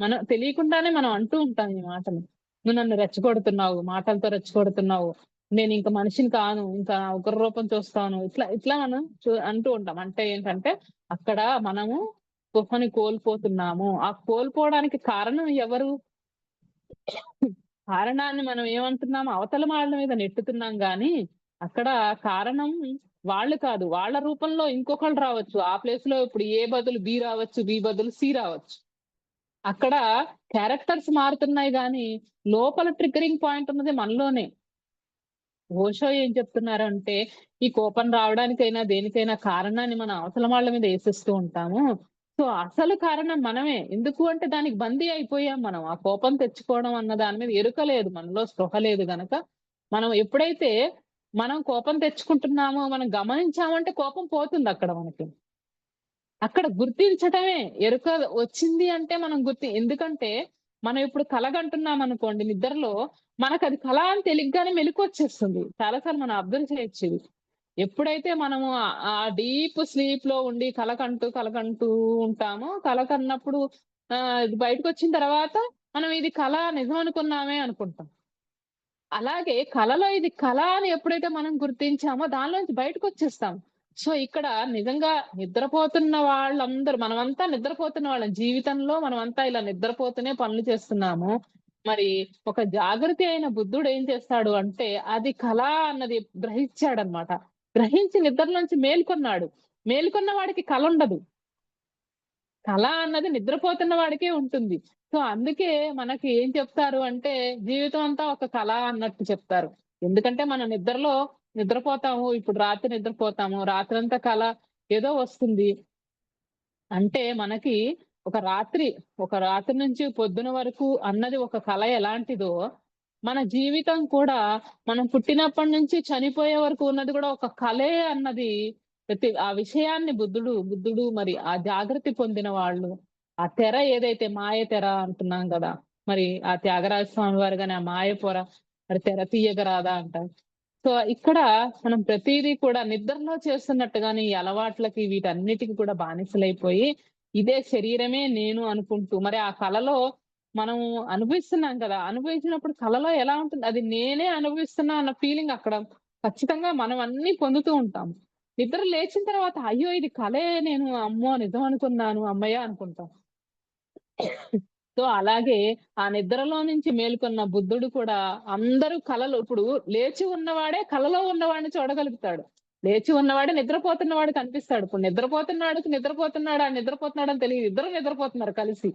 మనం తెలియకుండానే మనం అంటూ ఉంటాం ఈ మాటలు. నువ్వు నన్ను రెచ్చగొడుతున్నావు. మాటలతో రెచ్చగొడుతున్నావు. నేనింక మనిషిని కాను. ఇంకా ఉగ్ర రూపం చూస్తాను. ఇట్లా మనం అంటూ ఉంటాం. అంటే ఏంటంటే అక్కడ మనము స్పృహని కోల్పోతున్నాము. ఆ కోల్పోవడానికి కారణం ఎవరు? కారణాన్ని మనం ఏమంటున్నాము? అవతల వాళ్ళ మీద నెట్టుతున్నాం గానీ, అక్కడ కారణం వాళ్ళు కాదు. వాళ్ళ రూపంలో ఇంకొకళ్ళు రావచ్చు. ఆ ప్లేస్‌లో ఇప్పుడు ఏ బదులు బి రావచ్చు. బి బదులు సి రావచ్చు. అక్కడ క్యారెక్టర్స్ మారుతున్నాయి గానీ, లోపల ట్రిగ్గరింగ్ పాయింట్ ఉన్నది మనలోనే. ఓషో ఏం చెప్తున్నారంటే, ఈ కోపం రావడానికైనా, దేనికైనా కారణాన్ని మనం అవతల వాళ్ళ మీద ఏసేస్తూ ఉంటాము. సో, అసలు కారణం మనమే. ఎందుకు అంటే దానికి బందీ అయిపోయాం మనం. ఆ కోపం తెచ్చుకోవడం అన్న దాని మీద ఎరుక లేదు. మనలో స్పృహ లేదు గనక, మనం ఎప్పుడైతే మనం కోపం తెచ్చుకుంటున్నామో, మనం గమనించామంటే కోపం పోతుందక్కడ మనకి. అక్కడ గుర్తించటమే. ఎరుక వచ్చింది అంటే మనం ఎందుకంటే, మనం ఇప్పుడు కలగంటున్నామనుకోండి నిద్రలో, మనకది కల అని తెలియగానే మెలుకువొచ్చేస్తుంది. చాలా సార్లు మనం అబ్జర్వ్ చేయొచ్చు ఇది. ఎప్పుడైతే మనము ఆ డీప్ స్లీప్‌లో ఉండి కలకంటూ ఉంటామో, కల కన్నప్పుడు ఇది బయటకొచ్చిన తర్వాత మనం ఇది కల నిజం అనుకున్నామే అనుకుంటాం. అలాగే కలలో ఇది కల అని ఎప్పుడైతే మనం గుర్తించామో దానిలోంచి బయటకొచ్చేస్తాం. సో, ఇక్కడ నిజంగా నిద్రపోతున్న వాళ్ళందరూ మనమంతా నిద్రపోతున్న వాళ్ళం. జీవితంలో మనమంతా ఇలా నిద్రపోతూనే పనులు చేస్తున్నాము. మరి ఒక జాగృతి అయిన బుద్ధుడు ఏం చేస్తాడు అంటే, అది కల అన్నది గ్రహించాడన్నమాట. గ్రహించి నిద్రలోంచి మేల్కొన్నాడు. మేల్కొన్న వాడికి కలుండదు. కళ అన్నది నిద్రపోతున్న వాడికే ఉంటుంది. సో, అందుకే మనకి ఏం చెప్తారు అంటే, జీవితం అంతా ఒక కళ అన్నట్టు చెప్తారు. ఎందుకంటే మనం నిద్రపోతాము. ఇప్పుడు రాత్రి నిద్రపోతాము. రాత్రంతా కల ఏదో వస్తుంది. అంటే మనకి ఒక రాత్రి నుంచి పొద్దున వరకు అన్నది ఒక కల ఎలాంటిదో, మన జీవితం కూడా మనం పుట్టినప్పటి నుంచి చనిపోయే వరకు ఉన్నది కూడా ఒక కలే అన్నది ఆ విషయాన్ని బుద్ధుడు మరి ఆ జాగృతి పొందిన వాళ్ళు, ఆ తెర ఏదైతే మాయ తెర అంటున్నాం గదా! మరి ఆ త్యాగరాజ స్వామి వారు గాని ఆ మాయ పొర మరి తెర తీయగరాదా అంటారు. సో, ఇక్కడ మనం ప్రతీదీ కూడా నిద్రలో చేస్తున్నట్టుగానే ఈ అలవాట్లకి వీటన్నిటికి కూడా బానిసలైపోయి, ఇదే శరీరమే నేను అనుకుంటూ మరి ఆ కలలో మనం అనుభవిస్తున్నాం కదా! అనుభవించినప్పుడు కలలో ఎలా ఉంటుంది? అది నేనే అనుభవిస్తున్నా అన్న ఫీలింగ్ అక్కడ ఖచ్చితంగా మనం అన్నీ పొందుతూ ఉంటాం. నిద్ర లేచిన తర్వాత అయ్యో! ఇది కలే నేను అమ్మో! నిజం అనుకున్నాను హమ్మయ్య! అనుకుంటాం. సో, అలాగే ఆ నిద్రలో నుంచి మేలుకొన్న బుద్ధుడు కూడా అందరూ కలలు ఇప్పుడు లేచి ఉన్నవాడే కలలో ఉన్నవాడిని చూడగలుగుతాడు. లేచి ఉన్నవాడే నిద్రపోతున్నవాడు కనిపిస్తాడు. ఇప్పుడు నిద్రపోతున్నాడని తెలీదు. ఇద్దరు నిద్రపోతున్నారు కలిసి.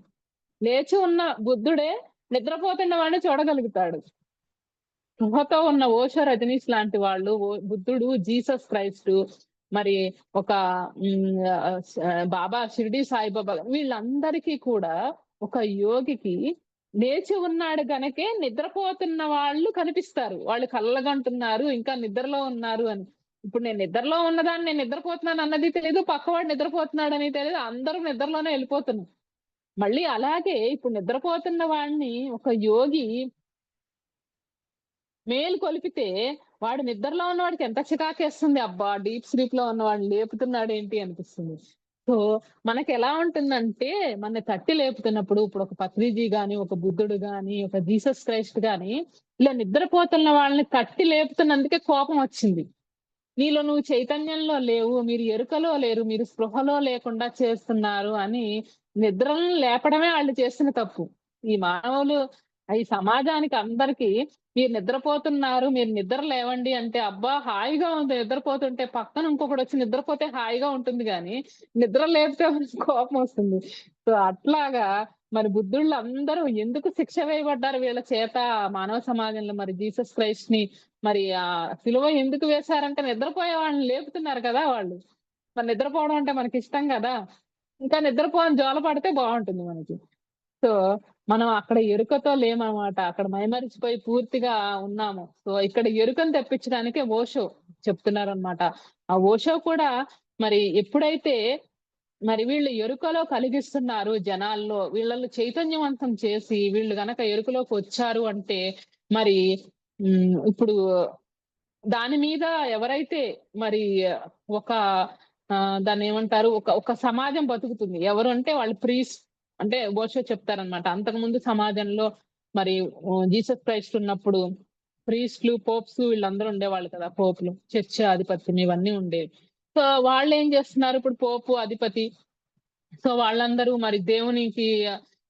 లేచి ఉన్న బుద్ధుడే నిద్రపోతున్న వాడిని చూడగలుగుతాడు. స్పృహతో ఉన్న ఓషో, రజనీష్ లాంటి వాళ్ళు బుద్ధుడు, జీసస్ క్రైస్టు మరి ఒక బాబా షిరిడి సాయిబాబా వీళ్ళందరికీ కూడా ఒక యోగికి లేచి ఉన్నాడు గనకే నిద్రపోతున్న వాళ్ళు కనిపిస్తారు. వాళ్ళు కలలుగంటున్నారు, ఇంకా నిద్రలో ఉన్నారు అని. ఇప్పుడు నేను నిద్రలో ఉన్నదాన్ని నేను నిద్రపోతున్నాను అన్నది తెలీదు. పక్కవాడు నిద్రపోతున్నాడని తెలీదు. అందరూ నిద్రలోనే ఎళ్ళిపోతున్నాం. మళ్ళీ అలాగే ఇప్పుడు నిద్రపోతున్న వాడిని ఒక యోగి మేలుకొలిపితే వాడు నిద్రలో ఉన్నవాడికి ఎంత చికాకేస్తుంది. అబ్బా! డీప్ స్లీప్‌లో ఉన్నవాడిని లేపుతున్నాడేంటి అనిపిస్తుంది. సో, మనకెలా ఉంటుందంటే మనని తట్టి లేపుతున్నప్పుడు ఇప్పుడు ఒక పత్రిజీ గాని, ఒక బుద్ధుడు గాని, ఒక జీసస్ క్రైస్ట్ గాని ఇలా నిద్రపోతున్న వాళ్ళని తట్టి లేపుతున్నందుకే కోపం వచ్చింది. నీలో నువ్వు చైతన్యంలో లేవు. మీరు ఎరుకలో లేరు. మీరు స్పృహలో లేకుండా చేస్తున్నారు అని నిద్రలను లేపడమే ఆళ్ళు చేసిన తప్పు. ఈ మానవులు ఈ సమాజానికి అందరికి మీరు నిద్రపోతున్నారు. మీరు నిద్ర లేవండి అంటే, అబ్బా! హాయిగా ఉంది నిద్రపోతుంటే పక్కన ఇంకొకడొచ్చి నిద్రపోతే హాయిగా ఉంటుంది గానీ, నిద్ర లేపితే కోపమొస్తుంది. సో, అట్లాగా మరి బుద్ధుళ్ళందరూ ఎందుకు శిక్ష వేయబడ్డారు వీళ్ళ చేత మానవ సమాజంలో మరి జీసస్ క్రైస్ట్‌ని మరి సిలువ ఎందుకు వేశారంటే నిద్రపోయే వాళ్ళని లేపుతున్నారు కదా వాళ్ళు. మరి నిద్రపోవడం అంటే మనకిష్టం గదా! ఇంకా నిద్రపోని జోల పడితే బావుంటుంది మనకి. సో, మనం అక్కడ ఎరుకతో లేమనమాట. అక్కడ మైమరిచిపోయి పూర్తిగా ఉన్నాము. సో, ఇక్కడ ఎరుకను తెప్పించడానికే ఓషో చెప్తున్నారనమాట. ఆ ఓషో కూడా మరి ఎప్పుడైతే మరి వీళ్ళు ఎరుకలో కలిగిస్తున్నారు జనాల్లో, వీళ్ళని చైతన్యవంతం చేసి వీళ్ళు గనక ఎరుకలోకొచ్చారు అంటే మరి ఇప్పుడు దాని మీద ఎవరైతే మరి ఒక దాన్నేమంటారు? ఒక ఒక సమాజం బతుకుతుంది. ఎవరు అంటే వాళ్ళు అంటే ఓషో చెప్తారనమాట. అంతకుముందు సమాజంలో మరి జీసస్ క్రైస్ట్ ఉన్నప్పుడు ప్రీస్ట్‌లు, పోప్స్ వీళ్ళందరూ ఉండేవాళ్ళు కదా! పోపులు, చర్చ్ ఆధిపత్యం ఇవన్నీ ఉండేవి. సో, వాళ్ళేం జేస్తున్నారు ఇప్పుడు పోపు అధిపతి సో, వాళ్ళందరూ మరి దేవునికి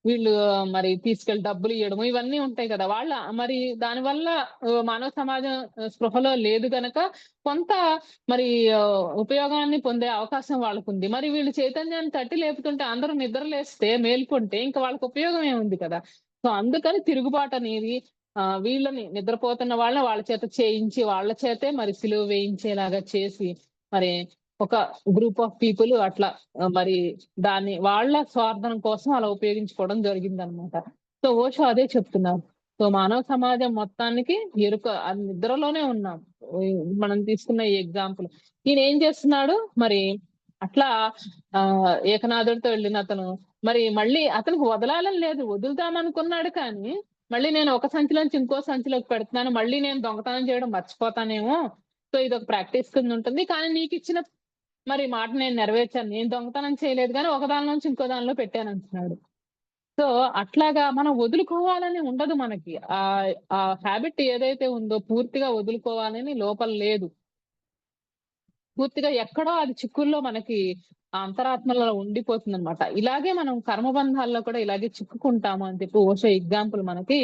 వీళ్ళు మరి తీసుకెళ్ళి డబ్బులియ్యడము ఇవన్నీ ఉంటాయి కదా! మరి దానివల్ల మానవ సమాజం స్పృహలో లేదు గనక కొంత మరి ఉపయోగాన్ని పొందే అవకాశం వాళ్ళకుంది. మరి వీళ్ళు చైతన్యాన్ని తట్టి లేపుతుంటే అందరూ నిద్రలేస్తే, మేల్కొంటే ఇంక వాళ్ళకి ఉపయోగం ఏముంది కదా! సో, అందుకని తిరుగుబాటనేది వీళ్ళని నిద్రపోతున్న వాళ్ళని వాళ్ళ చేత చేయించి, వాళ్ళ చేతే మరి సిలువ వేయించేలాగా చేసి, మరి ఒక గ్రూప్ ఆఫ్ పీపుల్ అట్లా మరి దాన్ని వాళ్ళ స్వార్థం కోసం అలా ఉపయోగించుకోవడం జరిగిందనమాట. సో, ఓషో అదే చెప్తున్నారు. సో, మానవ సమాజం మొత్తానికి నిద్రలోనే ఉన్నాం. మనం తీసుకున్న ఈ ఎగ్జాంపుల్. ఈయనేం చేస్తున్నాడు మరి అట్లా ఏకనాథుడితో వెళ్ళినతను మరి మళ్ళీ అతనికి వదలాలని లేదు. వదులుదామనుకున్నాడు కానీ, మళ్ళీ నేను ఒక సంచిలోంచి ఇంకో సంచిలోకి పెడుతున్నాను. మళ్ళీ నేను దొంగతనం చేయడం మర్చిపోతానేమో. సో, ఇదొక ప్రాక్టీస్ కింద ఉంటుంది. కానీ నీకిచ్చిన మరి మాట నేను నెరవేర్చాను. నేను దొంగతనం చేయలేదు గానీ, ఒక దాని నుంచి ఇంకో దానిలో పెట్టానంటున్నాడు. సో, అట్లాగా మనం వదులుకోవాలని ఉండదు మనకి. ఆ హాబిట్ ఏదైతే ఉందో పూర్తిగా వదులుకోవాలని లోపల లేదు. పూర్తిగా ఎక్కడో అది చిక్కుల్లో మనకి ఆ అంతరాత్మలో ఉండిపోతుందనమాట. ఇలాగే మనం కర్మబంధాల్లో కూడా ఇలాగే చిక్కుకుంటాము అని చెప్పి ఓషో ఎగ్జాంపుల్ మనకి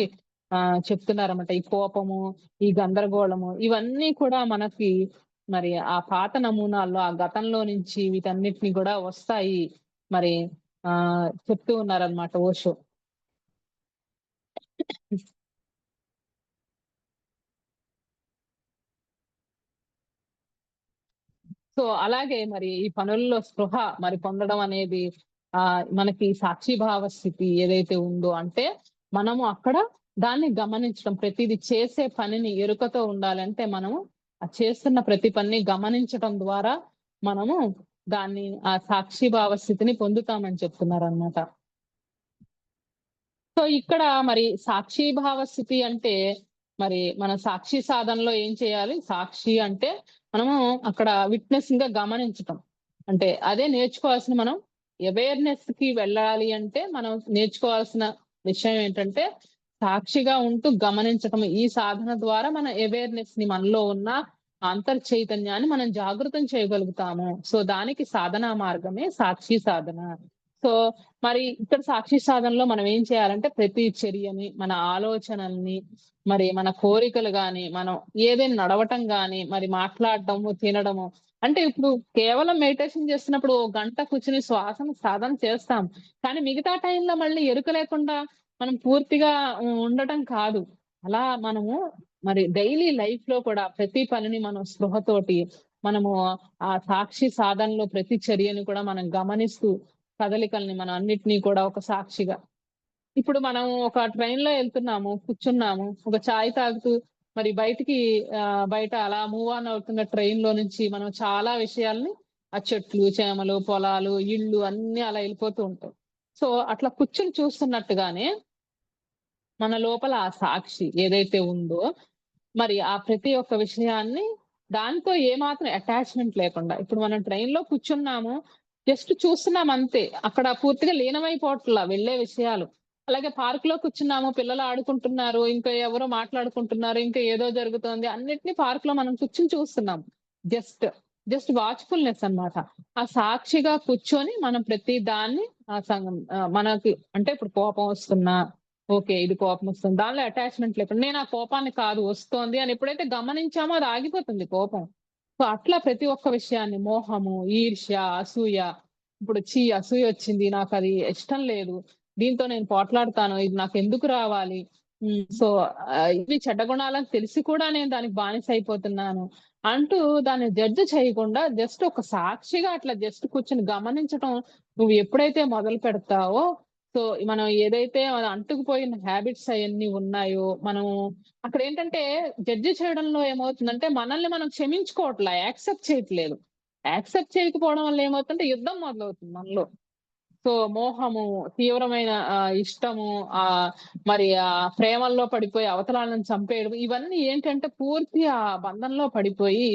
చెప్తున్నారన్నమాట. ఈ కోపము, ఈ గందరగోళము ఇవన్నీ కూడా మనకి మరి ఆ పాత నమూనాల్లో, ఆ గతంలో నుంచి వీటన్నిటిని కూడా వస్తాయి. మరి చెప్తూ ఉన్నారన్నమాట ఓషో. సో, అలాగే మరి ఈ పనుల్లో స్పృహ మరి పొందడం అనేది మనకి సాక్షిభావ స్థితి ఏదైతే ఉందో అంటే, మనము అక్కడ దాన్ని గమనించడం. ప్రతీది చేసే పనిని ఎరుకతో ఉండాలంటే మనము ఆ చేస్తున్న ప్రతి పనిని గమనించటం ద్వారా మనము దాన్ని ఆ సాక్షిభావ స్థితిని పొందుతామని చెప్తున్నారనమాట. సో, ఇక్కడ మరి సాక్షీభావ స్థితి అంటే, మరి మన సాక్షి సాధనలో ఏం చేయాలి? సాక్షి అంటే, మనము అక్కడ విట్నెసింగ్‌గా గమనించటం. అంటే అదే నేర్చుకోవాల్సిన మనం అవేర్‌నెస్‌కి వెళ్ళాలి అంటే, మనం నేర్చుకోవాల్సిన విషయం ఏంటంటే, సాక్షిగా ఉంటూ గమనించటం. ఈ సాధన ద్వారా మన అవేర్‌నెస్‌ని మనలో ఉన్న అంతర్చైతన్యాన్ని మనం జాగృతం చేయగలుగుతాము. సో, దానికి సాధనా మార్గమే సాక్షి సాధన. సో, మరి ఇక్కడ సాక్షి సాధనలో మనం ఏం చేయాలంటే ప్రతి చర్యని, మన ఆలోచనల్ని, మరి మన కోరికలు గాని, మనం ఏదైనా నడవటం గాని, మరి మాట్లాడటము, తినడము. అంటే ఇప్పుడు కేవలం మెడిటేషన్ చేస్తున్నప్పుడు ఓ గంట కూర్చొని శ్వాసను సాధన చేస్తాం. కానీ మిగతా టైంలో మళ్ళీ ఎరుక లేకుండా మనం పూర్తిగా ఉండటం కాదు. అలా మనము మరి డైలీ లైఫ్‌లో కూడా ప్రతి పనిని మనం స్పృహతోటి మనము ఆ సాక్షి సాధనలో ప్రతి చర్యని కూడా మనం గమనిస్తూ కదలికల్ని మనం అన్నిటిని కూడా ఒక సాక్షిగా ఇప్పుడు మనం ఒక ట్రైన్‌లో ఎళ్తున్నాము, కూర్చున్నాము. ఒక చాయ్ తాగుతూ మరి బయట అలా మూవ్ ఆన్ అవుతున్న ట్రైన్‌లో నుంచి మనం చాలా విషయాల్ని ఆ చెట్లు, చేమలు, పొలాలు, ఇళ్ళు అన్నీ అలా ఎళ్ళిపోతూ ఉంటాయి. సో, అట్లా కూర్చొని చూస్తున్నట్టుగానే మన లోపల ఆ సాక్షి ఏదైతే ఉందో, మరి ఆ ప్రతి ఒక్క విషయాన్ని దాంతో ఏమాత్రం అటాచ్‌మెంట్ లేకుండా ఇప్పుడు మనం ట్రైన్‌లో కూర్చున్నాము. జస్ట్ చూస్తున్నాం అంతే. అక్కడ పూర్తిగా లీనమైపోవట్లా వెళ్ళే విషయాలు. అలాగే పార్క్‌లో కూర్చున్నాము. పిల్లలు ఆడుకుంటున్నారు. ఇంకా ఎవరో మాట్లాడుకుంటున్నారు. ఇంకా ఏదో జరుగుతోంది. అన్నిటిని పార్క్‌లో మనం కూర్చొని చూస్తున్నాం. జస్ట్, జస్ట్ వాచ్‌ఫుల్‌నెస్ అన్నమాట. ఆ సాక్షిగా కూర్చొని మనం ప్రతి దాన్ని మనకి అంటే ఇప్పుడు కోపం వస్తున్నా ఓకే. ఇది కోపమొస్తుంది. దానిలో అటాచ్‌మెంట్ లేకుండా నేను ఆ కోపాన్ని కాదు వస్తోంది అని ఎప్పుడైతే గమనించామో అది ఆగిపోతుంది కోపం. సో, అట్లా ప్రతి ఒక్క విషయాన్ని మోహము, ఈర్ష్య, అసూయ ఇప్పుడు అసూయొచ్చింది. నాకది ఇష్టం లేదు. దీంతో నేను పోట్లాడతాను. ఇది నాకెందుకు రావాలి? సో ఇవి చెడ్డ గుణాలని తెలిసి కూడా నేను దానికి బానిస అయిపోతున్నాను అంటూ దాన్ని జడ్జ్ చేయకుండా జస్ట్ ఒక సాక్షిగా అట్లా జస్ట్ కూర్చొని గమనించటం నువ్వు ఎప్పుడైతే మొదలు పెడతావో, సో మనం ఏదైతే మన అంటుకుపోయిన హ్యాబిట్స్ అవన్నీ ఉన్నాయో మనం అక్కడ ఏంటంటే జడ్జి చేయడంలో ఏమవుతుందంటే మనల్ని మనం క్షమించుకోవట్లా, యాక్సెప్ట్ చేయట్లేదు. యాక్సెప్ట్ చేయకపోవడం వల్ల ఏమవుతుందంటే యుద్ధం మొదలవుతుంది మనలో. సో మోహము, తీవ్రమైన ఇష్టము, మరి ప్రేమల్లో పడిపోయి అవతలాలను చంపేయడం, ఇవన్నీ ఏంటంటే పూర్తి ఆ బంధంలో పడిపోయి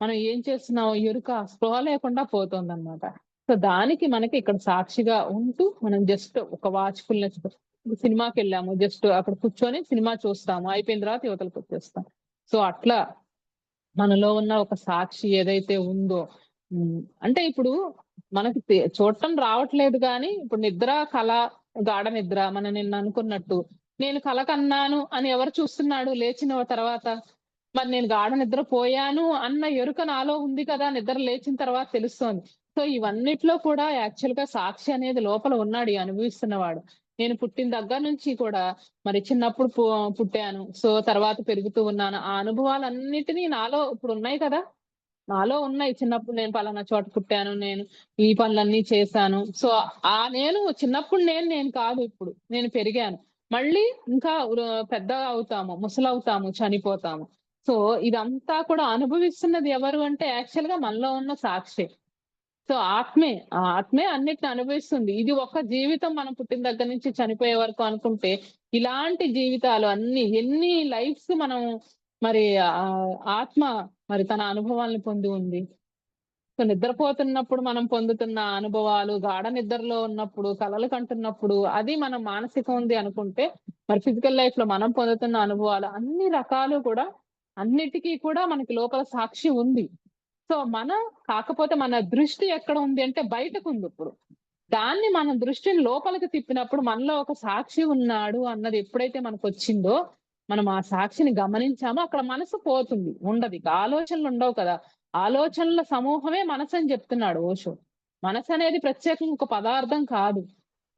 మనం ఏం చేస్తున్నాం ఎరుక, స్పృహ లేకుండా పోతుందన్నమాట. సో దానికి మనకి ఇక్కడ సాక్షిగా ఉంటూ మనం జస్ట్ ఒక వాచ్‌ఫుల్‌నెస్, సినిమాకెళ్ళాము జస్ట్ అక్కడ కూర్చొని సినిమా చూస్తాము. అయిపోయిన తర్వాత యువతలకొచ్చేస్తాం. సో అట్లా మనలో ఉన్న ఒక సాక్షి ఏదైతే ఉందో, అంటే ఇప్పుడు మనకి చూడటం రావట్లేదు గానీ, ఇప్పుడు నిద్ర, కల, గాఢ నిద్ర మనం నిన్న అనుకున్నట్టు, నేను కల కన్నాను అని ఎవరు చూస్తున్నాడు లేచిన తర్వాత? మరి నేను గాఢ నిద్ర పోయాను అన్న ఎరుక నాలో ఉంది కదా! నిద్ర లేచిన తర్వాత తెలుస్తోంది. సో ఇవన్నిట్లో కూడా యాక్చువల్‌గా సాక్షి అనేది లోపల ఉన్నాడు ఈ అనుభవిస్తున్నవాడు. నేను పుట్టిన దగ్గర నుంచి కూడా మరి చిన్నప్పుడు పుట్టాను. సో తర్వాత పెరుగుతూ ఉన్నాను. ఆ అనుభవాలన్నిటిని నాలో ఇప్పుడున్నాయి కదా! నాలో ఉన్నాయి. చిన్నప్పుడు నేను పలానా చోట పుట్టాను. నేను ఈ పనులన్నీ చేశాను. సో, నేను చిన్నప్పుడు నేను కాదు ఇప్పుడు. నేను పెరిగాను. మళ్ళీ ఇంకా పెద్దగా అవుతాము, ముసలవుతాము, చనిపోతాము. సో, ఇదంతా కూడా అనుభవిస్తున్నది ఎవరు అంటే యాక్చువల్‌గా మనలో ఉన్న సాక్షే. సో, ఆత్మే. ఆ ఆత్మే అన్నిటిని అనుభవిస్తుంది. ఇది ఒక జీవితం మనం పుట్టిన దగ్గర నుంచి చనిపోయే వరకు అనుకుంటే, ఇలాంటి జీవితాలు అన్ని ఎన్ని లైఫ్స్ మనం మరి ఆత్మ మరి తన అనుభవాలను పొంది ఉంది. సో, నిద్రపోతున్నప్పుడు మనం పొందుతున్న అనుభవాలు, గాఢ నిద్రలో ఉన్నప్పుడు, కలలు కంటున్నప్పుడు, అది మనం మానసికం ఉంది అనుకుంటే, మరి ఫిజికల్ లైఫ్‌లో మనం పొందుతున్న అనుభవాలు అన్ని రకాలు కూడా అన్నిటికి కూడా మనకి లోపల సాక్షి ఉంది. సో, కాకపోతే మన దృష్టి ఎక్కడ ఉంది అంటే బయటకుందిప్పుడు. దాన్ని మనం దృష్టిని లోపలికి తిప్పినప్పుడు మనలో ఒక సాక్షి ఉన్నాడు అన్నది ఎప్పుడైతే మనకొచ్చిందో, మనం ఆ సాక్షిని గమనించామో అక్కడ మనసు పోతుంది. ఉండదిక. ఆలోచనలుండవు కదా! ఆలోచనల సమూహమే మనసని జెప్తున్నాడు ఓషో. మనసనేది ప్రత్యేకంగా ఒక పదార్థం కాదు.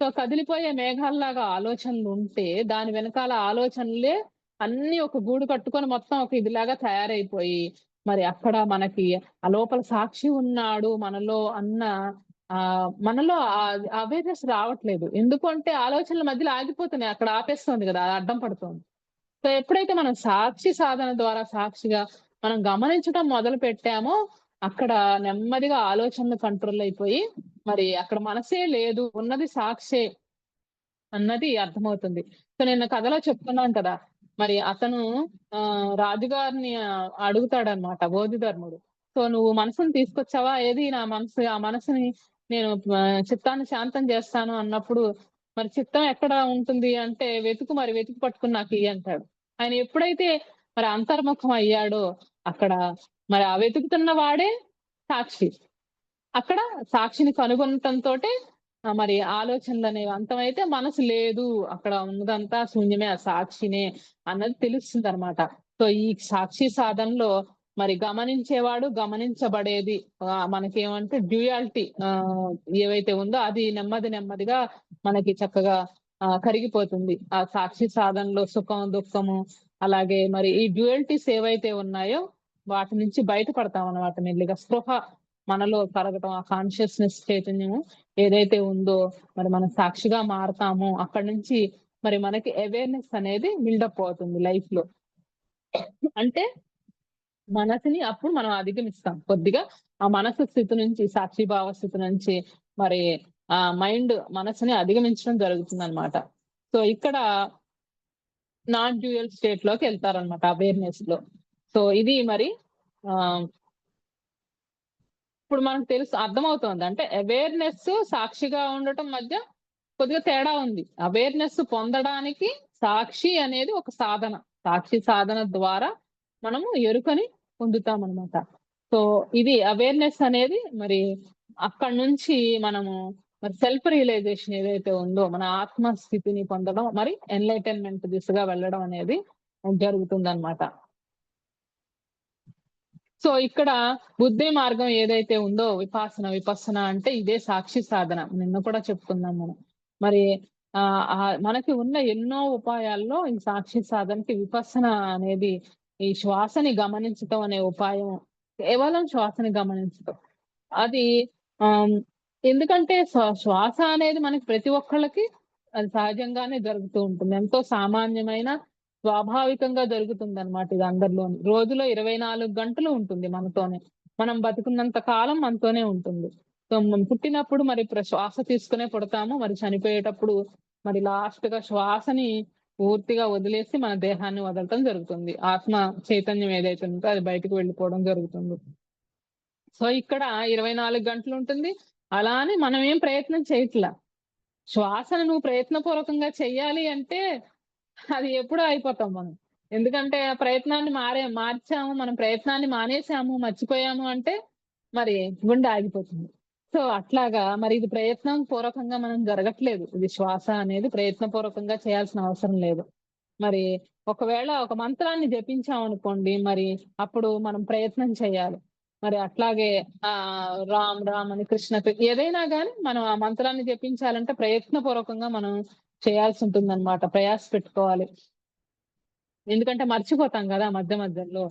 సో, కదిలిపోయే మేఘాల్లాగా ఆలోచనలుంటే, దాని వెనకాల ఆలోచనలే అన్నీ ఒక గూడు కట్టుకొని మొత్తం ఒక ఇదిలాగా తయారైపోయి, మరి అక్కడ మనకి ఆ లోపల సాక్షి ఉన్నాడు మనలో అన్న మనలో అవేర్‌నెస్ రావట్లేదు. ఎందుకు అంటే ఆలోచనల మధ్యలో ఆగిపోతున్నాయి. అక్కడ ఆపేస్తోంది గదా! అది అడ్డం పడుతోంది. సో, ఎప్పుడైతే మనం సాక్షి సాధన ద్వారా సాక్షిగా మనం గమనించడం మొదలు పెట్టామో, అక్కడ నెమ్మదిగా ఆలోచనలు కంట్రోల్ అయిపోయి, మరి అక్కడ మనసే లేదు. ఉన్నది సాక్షే అన్నది అర్థమవుతుంది. సో, నిన్న కథలో చెప్తున్నాను కదా! మరి అతను రాజుగారిని అడుగుతాడన్నమాట బోధిధర్ముడు. సో, "నువ్వు మనసుని తీసుకొచ్చావా? ఏది నా మనసు ఆ మనసుని నేను చిత్తాన్ని శాంతం జేస్తాను" అన్నప్పుడు, మరి చిత్తం ఎక్కడ ఉంటుంది అంటే, వెతికి పట్టుకొని నాకియ్యి" అంటాడు. ఆయన ఎప్పుడైతే మరి అంతర్ముఖం అయ్యాడో, అక్కడ మరి ఆ వెతుకుతున్న వాడే సాక్షి. అక్కడ సాక్షిని కనుగొనటంతోటే మరి ఆలోచనలనేవి అంతమైతే మనసు లేదు. అక్కడ ఉన్నదంతా శూన్యమే, ఆ సాక్షినే అన్నది తెలుస్తుందనమాట. సో, ఈ సాక్షి సాధనలో మరి గమనించేవాడు, గమనించబడేది మనకేమంటే డ్యూయాలిటీ ఏవైతే ఉందో అది నెమ్మదిగా మనకి చక్కగా కరిగిపోతుంది. ఆ సాక్షి సాధనలో సుఖం, దుఃఖము అలాగే మరి ఈ డ్యూయాలిటీస్ ఏవైతే ఉన్నాయో వాటి నుంచి బయటపడతామనమాట మెల్లిగా. స్పృహ మనలో కలగటం, ఆ కాన్షియస్‌నెస్ చైతన్యము ఏదైతే ఉందో, మరి మనం సాక్షిగా మారతామో, అక్కడి నుంచి మరి మనకి అవేర్‌నెస్ అనేది బిల్డప్ అవుతుంది లైఫ్‌లో. అంటే మనసుని అప్పుడు మనం అధిగమిస్తాం. కొద్దిగా ఆ మనసు స్థితి నుంచి, సాక్షిభావ స్థితి నుంచి మరి మైండ్ మనసుని అధిగమించడం జరుగుతుందనమాట. సో, ఇక్కడ నాన్ డ్యూయల్ స్టేట్‌లోకెళ్తారనమాట అవేర్‌నెస్‌లో. సో, ఇది మరి ఆహ్ ఇప్పుడు మనకు అర్థమవుతోంది. అంటే అవేర్‌నెస్, సాక్షిగా ఉండటం మధ్య కొద్దిగా తేడా ఉంది. అవేర్‌నెస్ పొందడానికి సాక్షి అనేది ఒక సాధన. సాక్షి సాధన ద్వారా మనము ఎరుకని పొందుతామనమాట. సో, ఇది అవేర్‌నెస్ అనేది మరి అక్కడి నుంచి మనము మరి సెల్ఫ్ రియలైజేషన్ ఏదైతే ఉందో, మన ఆత్మ స్థితిని పొందడం, మరి ఎన్‌లైటన్‌మెంట్ దిశగా వెళ్ళడం అనేది జరుగుతుందనమాట. సో, ఇక్కడ బుద్ధి మార్గం ఏదైతే ఉందో విపස්සన అంటే ఇదే సాక్షి సాధన. నిన్న కూడా చెప్పుకున్నాం మనం. మరి మనకి ఉన్న ఎన్నో ఉపాయాల్లో ఈ సాక్షి సాధనకి విపස්සన అనేది ఈ శ్వాసని గమనించటం అనే ఉపాయం కేవలం శ్వాసని గమనించటం. అది ఆహ్, ఎందుకంటే శ్వాస అనేది మనకి ప్రతి ఒక్కళ్ళకి అది సహజంగానే జరుగుతూ ఉంటుంది. ఎంతో సామాన్యమైన, స్వాభావికంగా జరుగుతుందనమాట ఇది అందరిలోని. రోజులో 24 గంటలు ఉంటుంది మనతోనే. మనం బతికున్నంత కాలం మనతోనే ఉంటుంది. సో, మనం పుట్టినప్పుడు మరి శ్వాస తీసుకునే పుడతాము. మరి చనిపోయేటప్పుడు మరి లాస్ట్‌గా శ్వాసని పూర్తిగా వదిలేసి మన దేహాన్ని వదలటం జరుగుతుంది. ఆత్మ చైతన్యం ఏదైతే ఉందో అది బయటకు వెళ్ళిపోవడం జరుగుతుంది. సో, ఇక్కడ 24 గంటలుంటుంది. అలా అని మనం ఏం ప్రయత్నం చేయట్లా. శ్వాసను నువ్వు ప్రయత్నపూర్వకంగా చెయ్యాలి అంటే అది ఎప్పుడో అయిపోతాం మనం. ఎందుకంటే ఆ ప్రయత్నాన్ని మార్చాము, మనం ప్రయత్నాన్ని మానేసాము, మర్చిపోయాము అంటే మరి గుండె ఆగిపోతుంది. సో, అట్లాగా మరి ఇది ప్రయత్నం పూర్వకంగా మనం జరగట్లేదు. ఇది శ్వాస అనేది ప్రయత్నపూర్వకంగా చేయాల్సిన అవసరం లేదు. మరి ఒకవేళ ఒక మంత్రాన్ని జపించామనుకోండి, మరి అప్పుడు మనం ప్రయత్నం చేయాలి. మరి అట్లాగే రామ్ రామ్ అని ఏదైనా గాని మనం ఆ మంత్రాన్ని జపించాలంటే ప్రయత్నపూర్వకంగా మనం చేయాల్సుంటుందనమాట. ప్రయాస పెట్టుకోవాలి. ఎందుకంటే మర్చిపోతాం గదా! మధ్య మధ్యలో.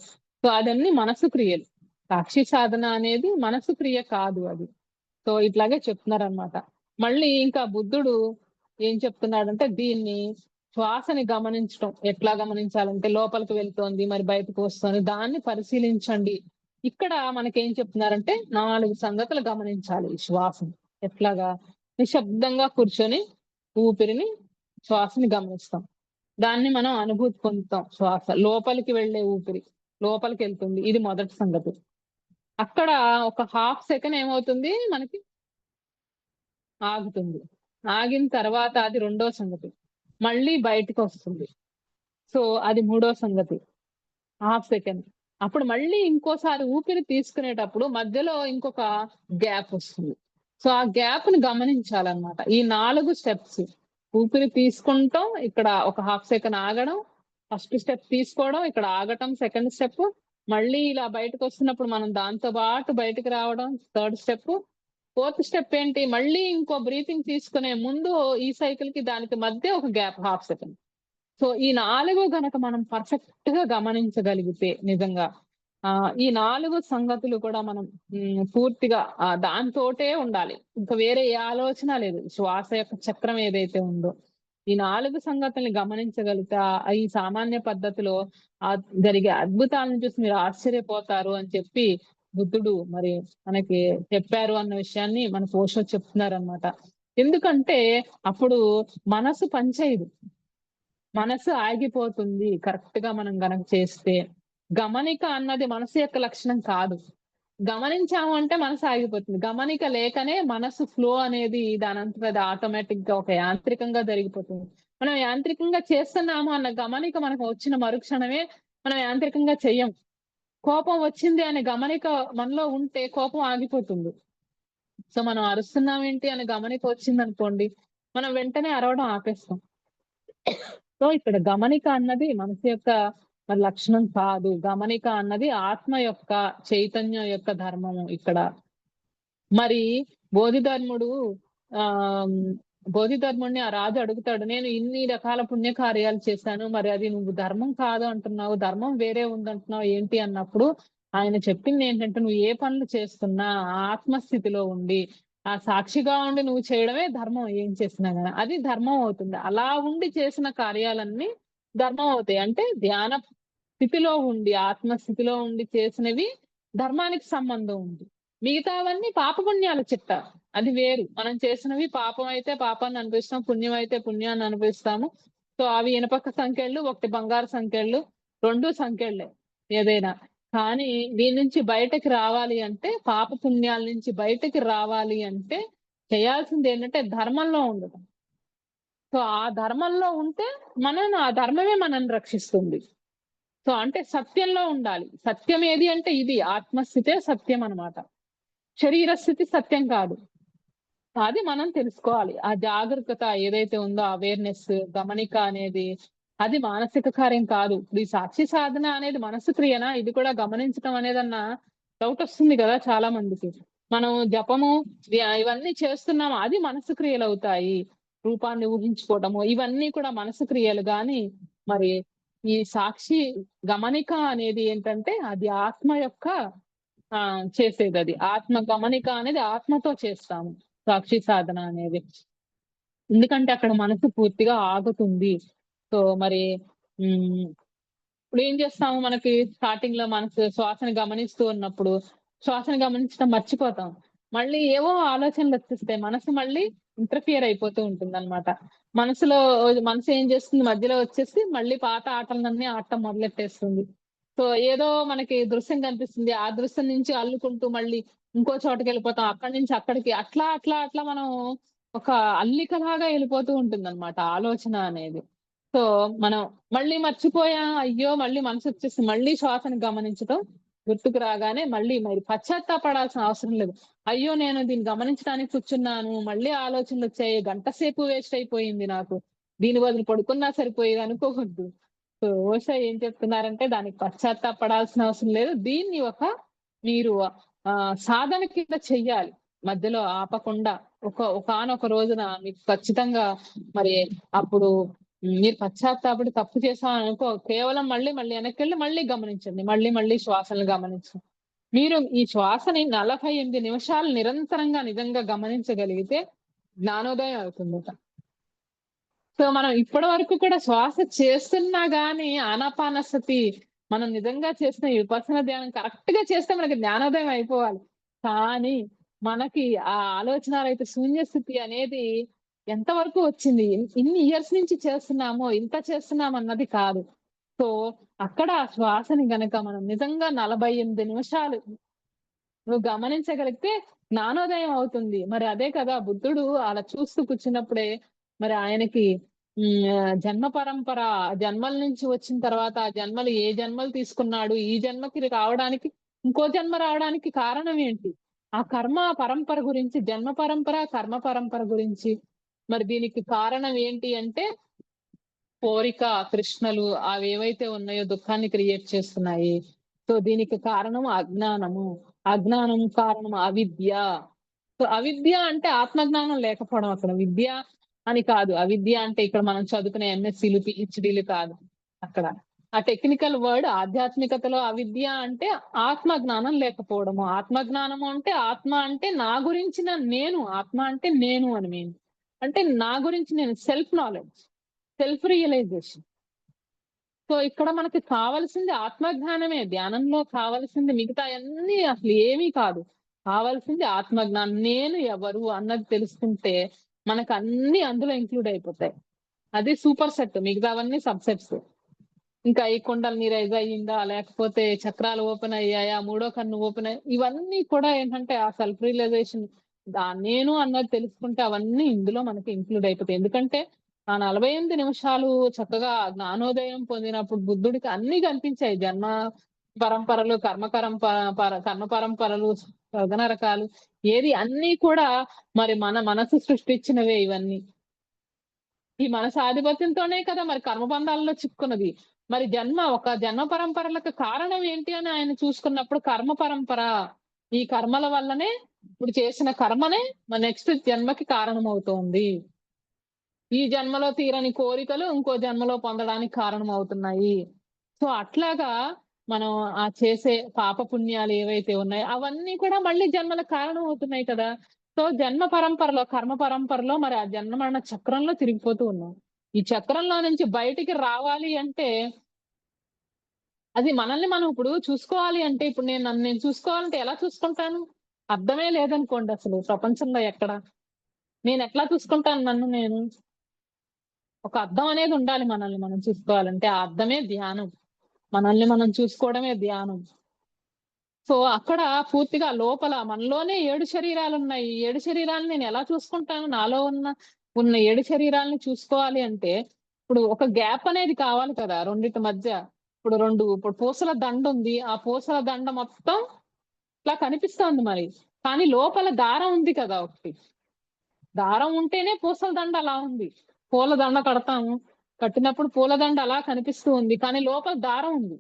సో, అదన్నీ మనసు క్రియలు. సాక్షి సాధన అనేది మనసు క్రియ కాదు అది. సో, ఇట్లాగే చెప్తున్నారనమాట. మళ్ళీ ఇంకా బుద్ధుడు ఏం చెప్తున్నాడంటే దీన్ని శ్వాసని గమనించటం. ఎట్లా గమనించాలంటే లోపలికి వెళ్తోంది, మరి బయటకు వస్తోంది. దాన్ని పరిశీలించండి. ఇక్కడ మనకేం చెప్తున్నారంటే 4 సంగతులు గమనించాలి ఈ శ్వాసని. ఎట్లాగా? నిశ్శబ్దంగా కూర్చొని ఊపిరిని, శ్వాసని గమనిస్తాం. దాన్ని మనం అనుభూతి పొందుతాం శ్వాస. లోపలికి వెళ్ళే ఊపిరి. లోపలికెళ్తుంది. ఇది మొదటి సంగతి. అక్కడ ఒక హాఫ్ సెకండ్ ఏమవుతుంది మనకి ఆగుతుంది. ఆగిన తర్వాత అది రెండో సంగతి. మళ్ళీ బయటికొస్తుంది. సో, అది మూడో సంగతి. Half second. అప్పుడు మళ్ళీ ఇంకోసారి ఊపిరి తీసుకునేటప్పుడు మధ్యలో ఇంకొక గ్యాప్ వస్తుంది. సో, ఆ గ్యాప్‌ని గమనించాలన్నమాట. ఈ 4 స్టెప్స్. ఊపిరి తీసుకుంటాం, ఇక్కడ ఒక హాఫ్ సెకండ్ ఆగడం, ఫస్ట్ స్టెప్ తీసుకోవడం, ఇక్కడ ఆగటం సెకండ్ స్టెప్, మళ్ళీ ఇలా బయటకొస్తున్నప్పుడు మనం దాంతో పాటు బయటికి రావడం థర్డ్ స్టెప్. ఫోర్త్ స్టెప్ ఏంటి? మళ్ళీ ఇంకో బ్రీతింగ్ తీసుకునే ముందు ఈ సైకిల్‌కి దానికి మధ్య ఒక గ్యాప్ హాఫ్ సెకండ్. సో, ఈ 4 గనక మనం పర్ఫెక్ట్‌గా గమనించగలిగితే నిజంగా ఈ 4 సంగతులు కూడా మనం పూర్తిగా దాంతోటే ఉండాలి. ఇంకా వేరే ఏ ఆలోచన లేదు. శ్వాస యొక్క చక్రం ఏదైతే ఉందో, ఈ 4 సంగతుల్ని గమనించగలిగితే ఈ సామాన్య పద్ధతిలో జరిగే అద్భుతాలను చూసి మీరు ఆశ్చర్యపోతారు అని చెప్పి బుద్ధుడు మరి మనకి చెప్పారు అన్న విషయాన్ని మన ఓషో చెప్తున్నారనమాట. ఎందుకంటే అప్పుడు మనసు పనిచేయదు. మనసు ఆగిపోతుంది కరెక్ట్‌గా మనం గనక చేస్తే. గమనిక అన్నది మనసు యొక్క లక్షణం కాదు. గమనించాము అంటే మనసు ఆగిపోతుంది. గమనిక లేకనే మనసు ఫ్లో అనేది దానంతట అది ఆటోమేటిక్‌గా ఒక యాంత్రికంగా జరిగిపోతుంది. మనం యాంత్రికంగా చేస్తున్నాము అన్న గమనిక మనకు వచ్చిన మరుక్షణమే మనం యాంత్రికంగా చెయ్యం. కోపం వచ్చింది అనే గమనిక మనలో ఉంటే కోపం ఆగిపోతుంది. సో, మనం అరుస్తున్నామేంటి అనే గమనిక వచ్చిందనుకోండి, మనం వెంటనే అరవడం ఆపేస్తాం. సో, ఇక్కడ గమనిక అన్నది మనసు యొక్క మరి లక్షణం కాదు. గమనిక అన్నది ఆత్మ యొక్క చైతన్యం యొక్క ధర్మము ఇక్కడ. మరి బోధిధర్ముడు ఆహ్, బోధిధర్ముడిని ఆ రాజు అడుగుతాడు. నేను ఇన్ని రకాల పుణ్యకార్యాలు చేశాను. మరి అది నువ్వు ధర్మం కాదు అంటున్నావు. ధర్మం వేరే ఉందంటున్నావు ఏంటి అన్నప్పుడు ఆయన చెప్పిందేంటంటే నువ్వు ఏ పనులు చేస్తున్నా ఆత్మస్థితిలో ఉండి సాక్షిగా ఉండి నువ్వు చేయడమే ధర్మం ఏం చేసినా గాని. అది ధర్మం అవుతుంది. అలా ఉండి చేసిన కార్యాలన్నీ ధర్మం అవుతాయి. అంటే ధ్యాన స్థితిలో ఉండి, ఆత్మస్థితిలో ఉండి చేసినవి ధర్మానికి సంబంధం ఉంది. మిగతావన్నీ పాపపుణ్యాల చిట్ట. అది వేరు. మనం చేసినవి పాపం అయితే పాపాన్ని అనుభవిస్తాం. పుణ్యం అయితే పుణ్యాన్ని అనుభవిస్తాము. సో, అవి ఇనపక సంకెళ్ళు, ఒకటి బంగారు సంకెళ్ళు. 2 సంకెళ్ళే ఏదైనా. కానీ దీని నుంచి బయటకి రావాలి అంటే, పాప పుణ్యాల నుంచి బయటకి రావాలి అంటే, చేయాల్సిందేంటంటే ధర్మంలో ఉండటం. సో, ఆ ధర్మంలో ఉంటే ఆ ధర్మమే మనల్ని రక్షిస్తుంది. సో, అంటే సత్యంలో ఉండాలి. సత్యం ఏది అంటే ఇది ఆత్మస్థితే సత్యం అన్నమాట. శరీర స్థితి సత్యం కాదు. అది మనం తెలుసుకోవాలి. ఆ జాగరూకత ఏదైతే ఉందో అవేర్‌నెస్, గమనిక అనేది అది మానసిక కార్యం కాదు. ఇప్పుడు ఈ సాక్షి సాధన అనేది మనసు క్రియనా? ఇది కూడా గమనించటం అనేదన్న డౌటొస్తుంది గదా! చాలా మందికి. మనం జపము ఇవన్నీ చేస్తున్నాం. అది మనసు క్రియలవుతాయి. రూపాన్ని ఊహించుకోవడము ఇవన్నీ కూడా మనసు క్రియలు గాని మరి ఈ సాక్షి గమనిక అనేది ఏంటంటే అది ఆత్మ యొక్క చేసేది. అది ఆత్మ గమనిక అనేది ఆత్మతో చేస్తాము సాక్షి సాధన అనేది. ఎందుకంటే అక్కడ మనసు పూర్తిగా ఆగుతుంది. సో మరి ఇప్పుడు ఏం చేస్తాము, మనకి స్టార్టింగ్ లో మనసు శ్వాసను గమనిస్తూ ఉన్నప్పుడు శ్వాసను గమనించడం మర్చిపోతాం. మళ్ళీ ఏవో ఆలోచనలు వచ్చేస్తాయి. మనసు మళ్ళీ ఇంటర్ఫియర్ అయిపోతూ ఉంటుందన్నమాట. మనసు ఏం చేస్తుంది, మధ్యలో వచ్చేసి మళ్ళీ పాత ఆటలన్నీ ఆడటం మొదలెట్టేస్తుంది. సో ఏదో మనకి దృశ్యం కనిపిస్తుంది. ఆ దృశ్యం నుంచి అల్లుకుంటూ మళ్ళీ ఇంకో చోటకి వెళ్ళిపోతాం. అక్కడి నుంచి అక్కడికి అట్లా అట్లా అట్లా మనం ఒక అల్లికలాగా వెళ్ళిపోతూ ఉంటుందన్నమాట ఆలోచన అనేది. సో మనం మళ్ళీ మర్చిపోయా, అయ్యో మళ్ళీ మనసొచ్చేసి మళ్ళీ శ్వాసను గమనించటం గుర్తుకు రాగానే మళ్ళీ మరి పశ్చాత్తాపడాల్సిన అవసరం లేదు. అయ్యో నేను దీన్ని గమనించడానికి కూర్చున్నాను, మళ్ళీ ఆలోచనలొచ్చాయి, గంట సేపు వేస్ట్ అయిపోయింది నాకు. దీని బదులు పడుకున్నా సరిపోయేది అనుకోవద్దు. సో ఓషో ఏం చెప్తున్నారంటే దానికి పశ్చాత్తాపడాల్సిన అవసరం లేదు. దీన్ని మీరు సాధన కింద చెయ్యాలి. మధ్యలో ఆపకుండా ఒకానొక రోజున మీకు ఖచ్చితంగా మరి అప్పుడు మీరు పశ్చాత్తాపడి తప్పు చేశామనుకో కేవలం మళ్ళీ వెనక్కెళ్ళి మళ్ళీ గమనించండి. మళ్ళీ శ్వాసను గమనించండి. మీరు ఈ శ్వాసని 48 నిమిషాలు నిరంతరంగా నిజంగా గమనించగలిగితే జ్ఞానోదయం అవుతుందట. సో మనం ఇప్పటి వరకు కూడా శ్వాస చేస్తున్నా గాని ఆనాపానసతి మనం నిజంగా చేసిన ఈ విపස්සన ధ్యానం కరెక్ట్ గా చేస్తే మనకి జ్ఞానోదయం అయిపోవాలి. కానీ మనకి ఆ ఆలోచన రహిత శూన్య స్థితి అనేది ఎంతవరకు వచ్చింది, ఇన్ని ఇయర్స్ నుంచి చేస్తున్నామో ఇంత చేస్తున్నాం అన్నది కాదు. సో అక్కడ ఆ శ్వాసని గనక మనం నిజంగా 48 నిమిషాలు నువ్వు గమనించగలిగితే జ్ఞానోదయం అవుతుంది. మరి అదే కదా బుద్ధుడు అలా చూస్తూ కూర్చున్నప్పుడే మరి ఆయనకి జన్మ పరంపర జన్మల నుంచి వచ్చిన తర్వాత ఆ జన్మలు ఏ జన్మలు తీసుకున్నాడు, ఈ జన్మకి రావడానికి ఇంకో జన్మ రావడానికి కారణం ఏంటి, ఆ కర్మ పరంపర గురించి, జన్మ పరంపర కర్మ పరంపర గురించి మరి దీనికి కారణం ఏంటి అంటే కోరిక తృష్ణలు అవేవైతే ఉన్నాయో దుఃఖాన్ని క్రియేట్ చేస్తున్నాయి. సో దీనికి కారణం అజ్ఞానము, అజ్ఞానం కారణం అవిద్య. సో అవిద్య అంటే ఆత్మజ్ఞానం లేకపోవడం. అక్కడ విద్య అని కాదు, అవిద్య అంటే ఇక్కడ మనం చదువుకునే ఎంఎస్సీలు పిహెచ్డీలు కాదు. అక్కడ ఆ టెక్నికల్ వర్డ్ ఆధ్యాత్మికతలో అవిద్య అంటే ఆత్మజ్ఞానం లేకపోవడము. ఆత్మజ్ఞానము అంటే ఆత్మ అంటే నా గురించిన నేను, ఆత్మ అంటే నేను అని మీన్. అంటే నా గురించి నేను self knowledge, self realization. So ఇక్కడ మనకి కావలసింది ఆత్మజ్ఞానమే. ధ్యానంలో కావలసింది మిగతా అన్ని అసలు ఏమీ కాదు. కావాల్సింది ఆత్మజ్ఞానం. నేను ఎవరు అన్నది తెలుసుకుంటే మనకు అన్ని అందులో ఇంక్లూడ్ అయిపోతాయి. అది సూపర్ సెట్, మిగతావన్నీ సబ్ సెట్స్. ఇంకా ఈ కుండల్ని రైజ్ అయ్యిందా, లేకపోతే చక్రాలు ఓపెన్ అయ్యాయా, మూడో కన్ను ఓపెన్ అయ్యా, ఇవన్నీ కూడా ఏంటంటే ఆ సెల్ఫ్ రియలైజేషన్ నేను అన్నది తెలుసుకుంటే అవన్నీ ఇందులో మనకి ఇంక్లూడ్ అయిపోతాయి. ఎందుకంటే ఆ 48 నిమిషాలు చక్కగా జ్ఞానోదయం పొందినప్పుడు బుద్ధుడికి అన్ని కనిపించాయి. జన్మ పరంపరలు, కర్మ పరంపరలు, రకాలు ఏది అన్ని కూడా మరి మన మనసు సృష్టించినవే ఇవన్నీ. ఈ మనసు ఆధిపత్యంతోనే కదా మరి కర్మబంధాలలో చిక్కున్నది. మరి జన్మ పరంపరలకు కారణం ఏంటి అని ఆయన చూసుకున్నప్పుడు కర్మ పరంపర, ఈ కర్మల వల్లనే ఇప్పుడు చేసిన కర్మనే మన నెక్స్ట్ జన్మకి కారణం అవుతోంది. ఈ జన్మలో తీరని కోరికలు ఇంకో జన్మలో పొందడానికి కారణం అవుతున్నాయి. సో అట్లాగా మనం ఆ చేసే పాప పుణ్యాలు ఏవైతే ఉన్నాయో అవన్నీ కూడా మళ్ళీ జన్మలకు కారణం అవుతున్నాయి కదా. సో జన్మ పరంపరలో, కర్మ పరంపరలో మరి ఆ జన్మ మరణ చక్రంలో తిరిగిపోతూ ఉన్నాం. ఈ చక్రంలో నుంచి బయటికి రావాలి అంటే అది మనల్ని మనం ఇప్పుడు చూసుకోవాలి అంటే ఇప్పుడు నన్ను నేను చూసుకోవాలంటే ఎలా చూసుకుంటాను? అర్థమే లేదనుకోండి అసలు ప్రపంచంలో ఎక్కడ. నేను ఎట్లా చూసుకుంటాను నన్ను నేను? ఒక అర్థం అనేది ఉండాలి మనల్ని మనం చూసుకోవాలంటే. ఆ అర్థమే ధ్యానం. మనల్ని మనం చూసుకోవడమే ధ్యానం. సో అక్కడ పూర్తిగా లోపల మనలోనే 7 శరీరాలున్నాయి. ఈ 7 శరీరాలను నేను ఎలా చూసుకుంటాను? నాలో ఉన్న 7 శరీరాలని చూసుకోవాలి అంటే ఇప్పుడు ఒక గ్యాప్ అనేది కావాలి కదా రెండిటి మధ్య. ఇప్పుడు పూసల దండ ఉంది. ఆ పూసల దండ మొత్తం ఇట్లా కనిపిస్తోంది మరి. కానీ లోపల దారం ఉంది కదా ఒకటి. దారం ఉంటేనే పూసల దండ అలా ఉంది. పూల దండ కడతాము. కట్టినప్పుడు పూలదండ అలా కనిపిస్తూ ఉంది. కానీ లోపల దారం ఉంది.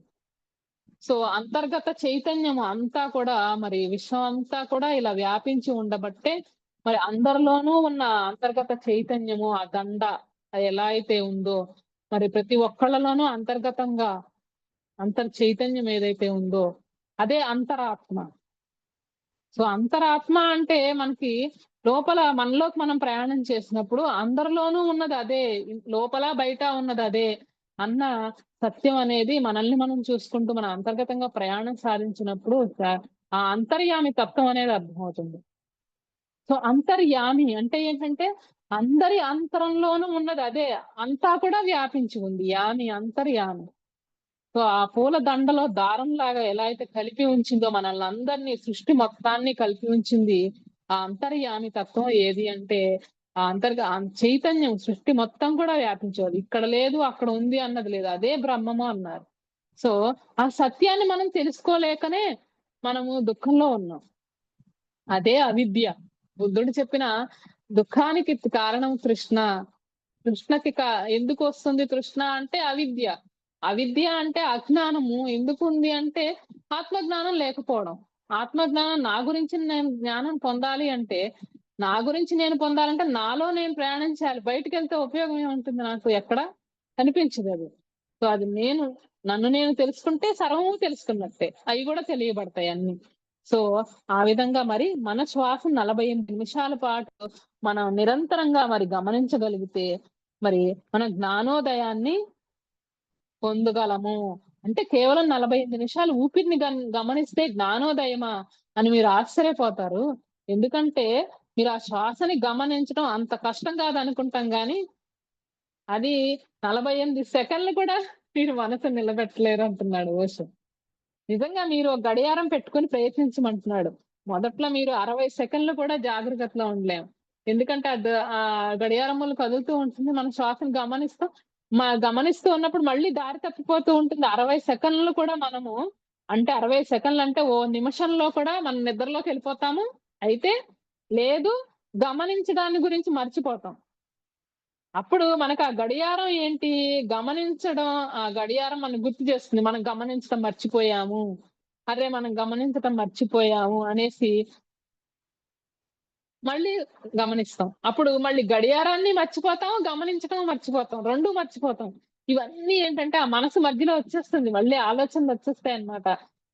సో అంతర్గత చైతన్యం అంతా కూడా మరి విశ్వం అంతా కూడా ఇలా వ్యాపించి ఉండబట్టే మరి అందరిలోనూ ఉన్న అంతర్గత చైతన్యము, ఆ దండ అది ఎలా అయితే ఉందో, మరి ప్రతి ఒక్కళ్ళలోనూ అంతర్గతంగా చైతన్యం ఏదైతే ఉందో అదే అంతరాత్మ. సో అంతరాత్మ అంటే మనకి లోపల మనలోకి మనం ప్రయాణం చేసినప్పుడు అందరిలోనూ ఉన్నది అదే, లోపల బయట ఉన్నది అదే అన్న సత్యం అనేది మనల్ని మనం చూసుకుంటూ మన అంతర్గతంగా ప్రయాణం సాధించినప్పుడు ఆ అంతర్యామి తత్వం అనేది అర్థమవుతుంది. సో అంతర్యామి అంటే ఏంటంటే అందరి అంతరంలోనూ ఉన్నది అదే, అంతా కూడా వ్యాపించి ఉంది. యామి అంతర్యామి. సో ఆ పూల దండలో దారంలాగా ఎలా అయితే కలిపి ఉంచిందో మనల్ని అందరినీ, సృష్టి మొత్తాన్ని కలిపి ఉంచింది ఆ అంతర్యామి తత్వం ఏది అంటే ఆ చైతన్యం సృష్టి మొత్తం కూడా వ్యాపించేది. ఇక్కడ లేదు అక్కడ ఉంది అన్నది లేదు, అదే బ్రహ్మము అన్నారు. సో ఆ సత్యాన్ని మనం తెలుసుకోలేకనే మనము దుఃఖంలో ఉన్నాం. అదే అవిద్య. బుద్ధుడు చెప్పిన దుఃఖానికి కారణం తృష్ణ. తృష్ణకి ఎందుకు వస్తుంది తృష్ణ అంటే అవిద్య. అవిద్య అంటే అజ్ఞానము ఎందుకు ఉంది అంటే ఆత్మజ్ఞానం లేకపోవడం. ఆత్మజ్ఞానం నా గురించి నేను జ్ఞానం పొందాలి అంటే, నా గురించి నేను పొందాలంటే నాలో నేను ప్రయాణించాలి. బయటికి వెళ్తే ఉపయోగం ఏముంటుంది నాకు? ఎక్కడ కనిపించదు అది. సో అది నన్ను నేను తెలుసుకుంటే సర్వము తెలుసుకున్నట్టే. అవి కూడా తెలియబడతాయి అన్ని. సో ఆ విధంగా మరి మన శ్వాస 48 నిమిషాల పాటు మనం నిరంతరంగా మరి గమనించగలిగితే మరి మన జ్ఞానోదయాన్ని పొందగలము. అంటే కేవలం 48 నిమిషాలు ఊపిరిని గమనిస్తే జ్ఞానోదయమా అని మీరు ఆశ్చర్యపోతారు. ఎందుకంటే మీరు ఆ శ్వాసని గమనించడం అంత కష్టం కాదనుకుంటాం గానీ, అది 48 సెకన్లు కూడా మీరు మనసు నిలబెట్టలేరు అంటున్నాడు ఓషో. నిజంగా మీరు ఒక గడియారం పెట్టుకొని ప్రయత్నించమంటున్నాడు. మొదట్లో మీరు 60 సెకన్లు కూడా జాగ్రత్తలో ఉండలేం. ఎందుకంటే గడియారములు కదులుతూ ఉంటుంది. మనం శ్వాసను గమనిస్తూ ఉన్నప్పుడు మళ్ళీ దారి తప్పిపోతూ ఉంటుంది. 60 సెకన్లు కూడా మనము అంటే 60 సెకన్లు అంటే ఓ నిమిషంలో కూడా మనం నిద్రలోకి వెళ్ళిపోతాము. అయితే లేదు, గమనించడాన్ని గురించి మర్చిపోతాం. అప్పుడు మనకు ఆ గడియారం ఏంటి? గమనించడం, ఆ గడియారం మనకు గుర్తు చేస్తుంది. మనం గమనించడం మర్చిపోయాము. అరే! మనం గమనించటం మర్చిపోయాము అనేసి మళ్ళీ గమనిస్తాం. అప్పుడు మళ్ళీ గడియారాన్ని మర్చిపోతాం, గమనించడం మర్చిపోతాం. 2 మర్చిపోతాం. ఇవన్నీ ఏంటంటే ఆ మనసు మధ్యలో వచ్చేస్తుంది. మళ్ళీ ఆలోచనలొచ్చేస్తాయన్నమాట.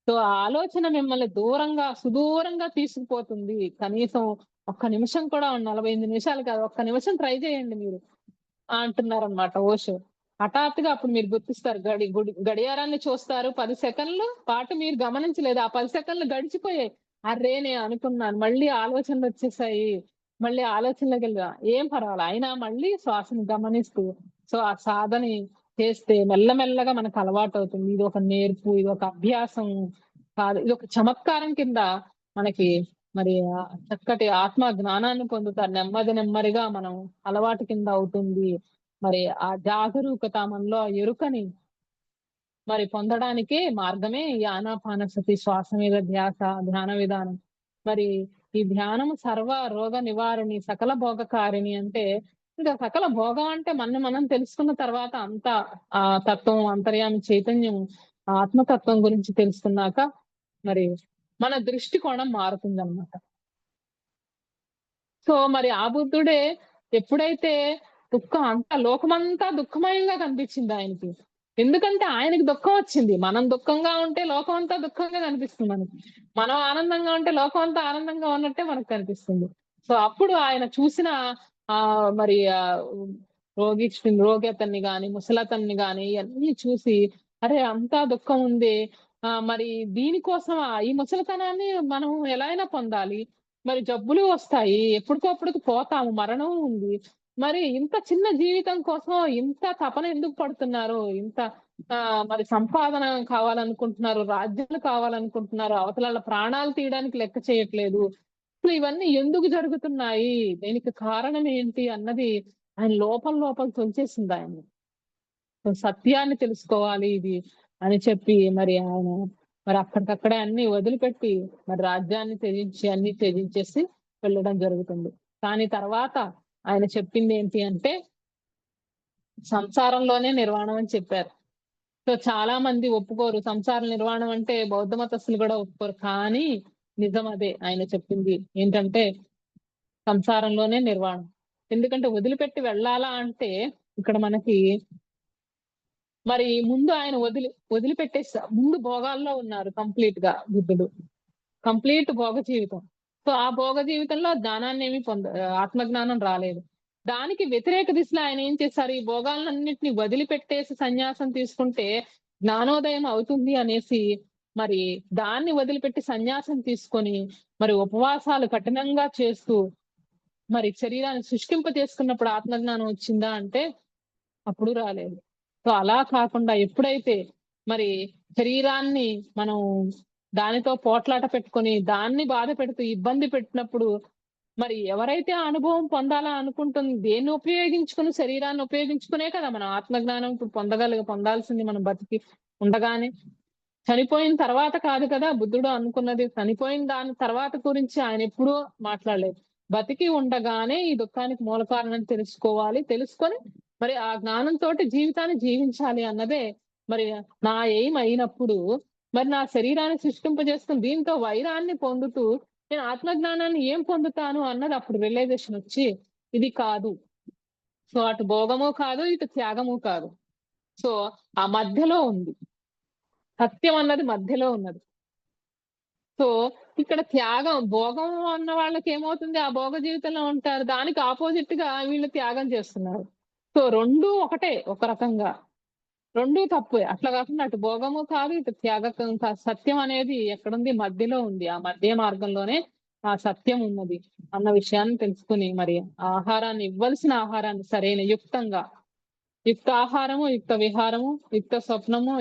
సో, ఆ ఆలోచన మిమ్మల్ని సుదూరంగా తీసుకుపోతుంది. కనీసం ఒక్క నిమిషం కూడా 48 నిమిషాలు కాదు. ఒక్క నిమిషం ట్రై చేయండి మీరు. అంటున్నారనమాట ఓషో. హఠాత్తుగా అప్పుడు మీరు గుర్తిస్తారు. గడియారాన్ని చూస్తారు. 10 సెకన్లు పాటు మీరు గమనించలేదు. ఆ 10 సెకన్లు గడిచిపోయాయి. అర్రే! నేను అనుకున్నాను. మళ్ళీ ఆలోచనలొచ్చేసాయి. మళ్ళీ ఆలోచనలోకెళ్ళా. ఏం పర్వాలా. అయినా మళ్ళీ శ్వాసను గమనిస్తూ సో, ఆ సాధని చేస్తే మెల్లమెల్లగా మనకు అలవాటవుతుంది. ఇదొక నేర్పు, ఇదొక అభ్యాసం కాదు. ఇదొక చమత్కారం కింద మనకి మరి చక్కటి ఆత్మ జ్ఞానాన్ని పొందుతారు. నెమ్మదిగా మనం అలవాటు కింద అవుతుంది. మరి ఆ జాగరూకత మనలో ఆ ఎరుకని మరి పొందడానికి మార్గమే ఈ ఆనాపానసతి, శ్వాస మీద ధ్యాస, ధ్యాన విధానం. మరి ఈ ధ్యానం సర్వ రోగ నివారిణి, సకల భోగకారిణి అంటే ఇంకా సకల భోగం అంటే మనం తెలుసుకున్న తర్వాత అంతా ఆ తత్వం, అంతర్యామి చైతన్యం, ఆత్మతత్వం గురించి తెలుసుకున్నాక మరి మన దృష్టికోణం మారుతుందన్నమాట. సో మరి ఆ బుద్ధుడే ఎప్పుడైతే లోకమంతా దుఃఖమయంగా కనిపించింది ఆయనకి. ఎందుకంటే ఆయనకి దుఃఖం వచ్చింది. మనం దుఃఖంగా ఉంటే లోకం అంతా దుఃఖంగా కనిపిస్తుంది మనకి. మనం ఆనందంగా ఉంటే లోకం అంతా ఆనందంగా ఉన్నట్టే మనకు కనిపిస్తుంది. సో అప్పుడు ఆయన చూసిన మరి రోగతన్ని గాని, ముసలతన్ని గాని ఇయన్నీ చూసి అరే! అంతా దుఃఖం ఉంది. మరి దీనికోసమా ఈ ముసలితనాన్ని మనం ఎలా అయినా పొందాలి. మరి జబ్బులు వస్తాయి. ఎప్పటికప్పుడుకి పోతాము. మరణం ఉంది. మరి ఇంత చిన్న జీవితం కోసం ఇంత తపన ఎందుకు పడుతున్నారు? ఇంత మరి సంపాదన కావాలనుకుంటున్నారు. రాజ్యాలు కావాలనుకుంటున్నారు. అవతలాళ్ళ ప్రాణాలు తీయడానికి లెక్క చేయట్లేదు. అసలు ఇవన్నీ ఎందుకు జరుగుతున్నాయి? దీనికి కారణం ఏంటి? అన్నది ఆయన లోపల తొలిచేసింది ఆయన్ని. సత్యాన్ని తెలుసుకోవాలి ఇది అని చెప్పి మరి ఆయన మరి అక్కడికక్కడే అన్ని వదిలిపెట్టి మరి రాజ్యాన్ని అన్ని త్యజించేసి వెళ్ళడం జరుగుతుంది. కానీ తర్వాత ఆయన చెప్పింది ఏంటి అంటే సంసారంలోనే నిర్వాణం అని చెప్పారు. సో చాలా మంది ఒప్పుకోరు. సంసార నిర్వాణం అంటే బౌద్ధ మతస్థులు కూడా ఒప్పుకోరు. కానీ నిజం అదే ఆయన చెప్పింది ఏంటంటే సంసారంలోనే నిర్వాణం. ఎందుకంటే వదిలిపెట్టి వెళ్ళాలా అంటే ఇక్కడ మనకి మరి ముందు ఆయన వదిలిపెట్టేసి ముందు భోగాల్లో ఉన్నారు కంప్లీట్ గా బుద్ధుడు. కంప్లీట్ భోగ జీవితం. సో ఆ భోగ జీవితంలో జ్ఞానాన్ని ఏమి ఆత్మజ్ఞానం రాలేదు. దానికి వ్యతిరేక దిశలో ఆయన ఏం చేశారు, ఈ భోగాలన్నింటినీ వదిలిపెట్టేసి సన్యాసం తీసుకుంటే జ్ఞానోదయం అవుతుంది అనేసి మరి దాన్ని వదిలిపెట్టి సన్యాసం తీసుకొని మరి ఉపవాసాలు కఠినంగా చేస్తూ మరి శరీరాన్ని శుష్కింప చేసుకున్నప్పుడు ఆత్మజ్ఞానం వచ్చిందా అంటే అప్పుడు రాలేదు. సో అలా కాకుండా ఎప్పుడైతే మరి శరీరాన్ని మనం దానితో పోట్లాట పెట్టుకొని దాన్ని బాధ పెడుతూ ఇబ్బంది పెట్టినప్పుడు మరి ఎవరైతే ఆ అనుభవం పొందాలా అనుకుంటుంది దేన్ని ఉపయోగించుకుని శరీరాన్ని ఉపయోగించుకునే కదా మనం ఆత్మజ్ఞానం ఇప్పుడు పొందాల్సింది మనం బతికి ఉండగానే. చనిపోయిన తర్వాత కాదు కదా బుద్ధుడు అనుకున్నది. చనిపోయిన దాని తర్వాత గురించి ఆయన ఎప్పుడూ మాట్లాడలేదు. బతికి ఉండగానే ఈ దుఃఖానికి మూల కారణం తెలుసుకొని మరి ఆ జ్ఞానంతో జీవితాన్ని జీవించాలి అన్నదే మరి నా ఎయిమ్ అయినప్పుడు మరి నా శరీరాన్ని సృష్టింపజేసుకుని దీంతో వైరాన్ని పొందుతూ నేను ఆత్మజ్ఞానాన్ని ఏం పొందుతాను అన్నది అప్పుడు రియలైజేషన్ వచ్చి ఇది కాదు. సో అటు భోగము కాదు, ఇటు త్యాగము కాదు. సో ఆ మధ్యలో ఉంది. సత్యం అన్నది మధ్యలో ఉన్నది. సో ఇక్కడ త్యాగం భోగం అన్న వాళ్ళకి ఏమవుతుంది, ఆ భోగ జీవితంలో ఉంటారు. దానికి ఆపోజిట్ గా వీళ్ళు త్యాగం చేస్తున్నారు. సో రెండు ఒకటే ఒక రకంగా. రెండు తప్పే. అట్లా కాకుండా అటు భోగము కాదు, ఇటు త్యాగం కాదు. సత్యం అనేది ఎక్కడుంది? మధ్యలో ఉంది. ఆ మధ్య మార్గంలోనే ఆ సత్యం ఉన్నది అన్న విషయాన్ని తెలుసుకుని మరి ఆహారాన్ని ఇవ్వాల్సిన ఆహారాన్ని సరైన యుక్తంగా యుక్త ఆహారము, యుక్త విహారము, యుక్త స్వప్నము,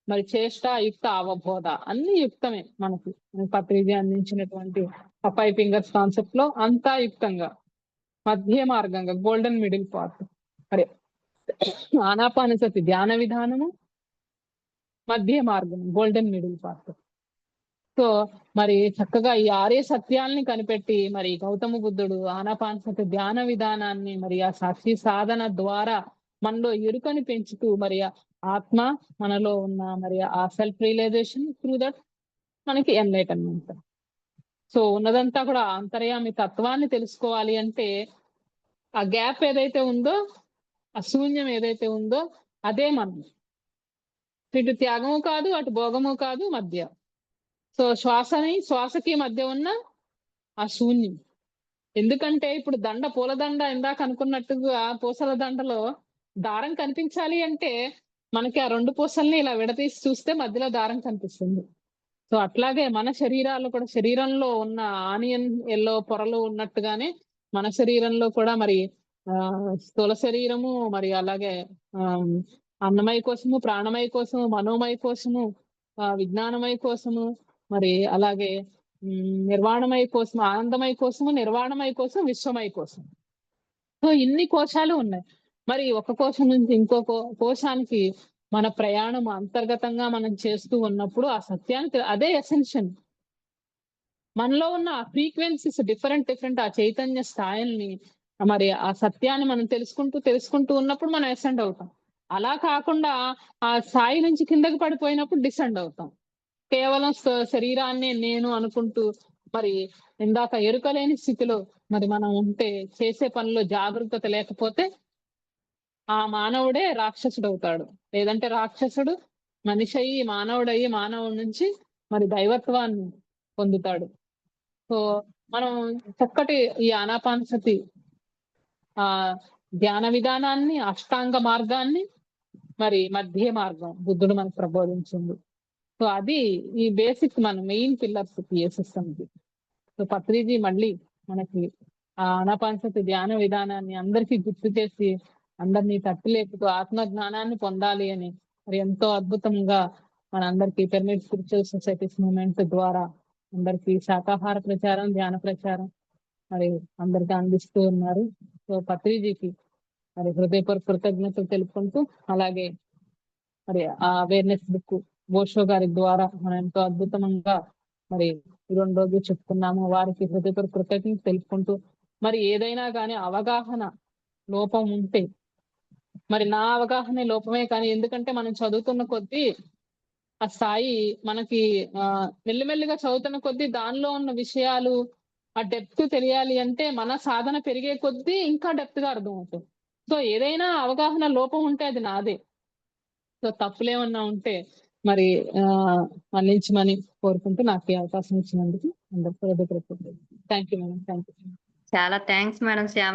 మరి చేష్ట, యుక్త అవబోధ అన్ని యుక్తమే మనకి. పత్రిజీ అందించినటువంటి ఆ 5 ఫింగర్స్ కాన్సెప్ట్ లో అంతా యుక్తంగా మధ్య మార్గంగా గోల్డెన్ మిడిల్ పాత్. మరి ఆనాపానసతి ధ్యాన విధానము మధ్య మార్గం గోల్డెన్ మిడిల్ పాత్. సో మరి చక్కగా ఈ 6 సత్యాల్ని కనిపెట్టి మరి గౌతమ బుద్ధుడు ఆనాపానసతి ధ్యాన విధానాన్ని మరి ఆ సాక్షి సాధన ద్వారా మనలో ఎరుకని పెంచుతూ మరి ఆత్మ మనలో ఉన్న మరి ఆ సెల్ఫ్ రియలైజేషన్ త్రూ దట్ మనకి ఎన్లైటన్మెంట్. సో ఉన్నదంతా కూడా అంతర్యామి తత్వాన్ని తెలుసుకోవాలి అంటే ఆ గ్యాప్ ఏదైతే ఉందో, ఆ శూన్యం ఏదైతే ఉందో అదే మనం. ఇటు త్యాగము కాదు, అటు భోగము కాదు, మధ్య. సో శ్వాసకి మధ్య ఉన్న ఆ శూన్యం. ఎందుకంటే ఇప్పుడు పూలదండ ఇందాక అనుకున్నట్టుగా పూసల దండలో దారం కనిపించాలి అంటే మనకి ఆ 2 పూసల్ని ఇలా విడదీసి చూస్తే మధ్యలో దారం కనిపిస్తుంది. సో అట్లాగే మన శరీరాలు కూడా శరీరంలో ఉన్న ఆనియన్ ఎల్లో పొరలు ఉన్నట్టుగానే మన శరీరంలో కూడా మరి స్థూల శరీరము మరి అలాగే అన్నమయ కోసము, ప్రాణమయ కోసము, మనోమయ కోసము, విజ్ఞానమయ కోసము, మరి అలాగే నిర్వాణమయ కోసం, ఆనందమయ కోసము, నిర్వాణమయ కోసం, విశ్వమయ కోసం. సో ఇన్ని కోశాలు ఉన్నాయి. మరి ఒక కోశం నుంచి ఇంకో కోశానికి మన ప్రయాణం అంతర్గతంగా మనం చేస్తూ ఉన్నప్పుడు ఆ సత్యాన్ని అదే ఎసెన్షియల్. మనలో ఉన్న ఆ ఫ్రీక్వెన్సీస్ డిఫరెంట్ ఆ చైతన్య స్థాయిల్ని మరి ఆ సత్యాన్ని మనం తెలుసుకుంటూ ఉన్నప్పుడు మనం అసెండ్ అవుతాం. అలా కాకుండా ఆ స్థాయి నుంచి కిందకి పడిపోయినప్పుడు డిసెండ్ అవుతాం. కేవలం శరీరాన్ని నేను అనుకుంటూ మరి ఇందాక ఎరుకలేని స్థితిలో మరి మనం ఉంటే చేసే పనిలో జాగరూకత లేకపోతే ఆ మానవుడే రాక్షసుడు అవుతాడు. లేదంటే రాక్షసుడు మనిషి అయ్యి మానవుడయ్యి మానవుడి నుంచి మరి దైవత్వాన్ని పొందుతాడు. సో మనం చక్కటి ఈ ఆనాపానసతి ఆ ధ్యాన విధానాన్ని, అష్టాంగ మార్గాన్ని మరి మధ్య మార్గం బుద్ధుడు మనకు ప్రబోధించింది. సో అది ఈ బేసిక్ మన మెయిన్ పిల్లర్స్ సిస్టమ్కి. సో పత్రిజీ మళ్ళీ మనకి ఆ ఆనాపానసతి ధ్యాన విధానాన్ని అందరికీ గుర్తు చేసి అందరినీ తట్టిలేపుతూ ఆత్మ జ్ఞానాన్ని పొందాలి అని మరి ఎంతో అద్భుతంగా మనందరికీ పిరమిడ్ స్పిరిచువల్ సొసైటీస్ మూవ్మెంట్ ద్వారా అందరికీ శాకాహార ప్రచారం, ధ్యాన ప్రచారం మరి అందరికీ అందిస్తూ ఉన్నారు. సో పత్రిజీకి మరి హృదయపూర్వక కృతజ్ఞతలు తెలుపుకుంటూ అలాగే మరి ఆ అవేర్నెస్ బుక్ బోషో గారి ద్వారా మనం ఎంతో అద్భుతంగా మరి 2 రోజులు చెప్పుకున్నాము. వారికి హృదయపూర్వక కృతజ్ఞతలు తెలుపుకుంటూ మరి ఏదైనా కానీ అవగాహన లోపం ఉంటే మరి నా అవగాహన లోపమే కానీ ఎందుకంటే మనం చదువుతున్న కొద్దీ ఆ స్థాయి మనకి మెల్లిమెల్లిగా చదువుతున్న కొద్దీ దానిలో ఉన్న విషయాలు ఆ డెప్త్ తెలియాలి అంటే మన సాధన పెరిగే కొద్దీ ఇంకా డెప్త్ గా అర్థం అవుతుంది. సో ఏదైనా అవగాహన లోపం ఉంటే అది నాదే. సో తప్పులేమన్నా ఉంటే మరి మన్నించమని కోరుకుంటూ నాకు ఈ అవకాశం ఇచ్చినందుకు అందరికీ thank you madam. Thank you. చాలా థ్యాంక్స్ మేడం శ్యామల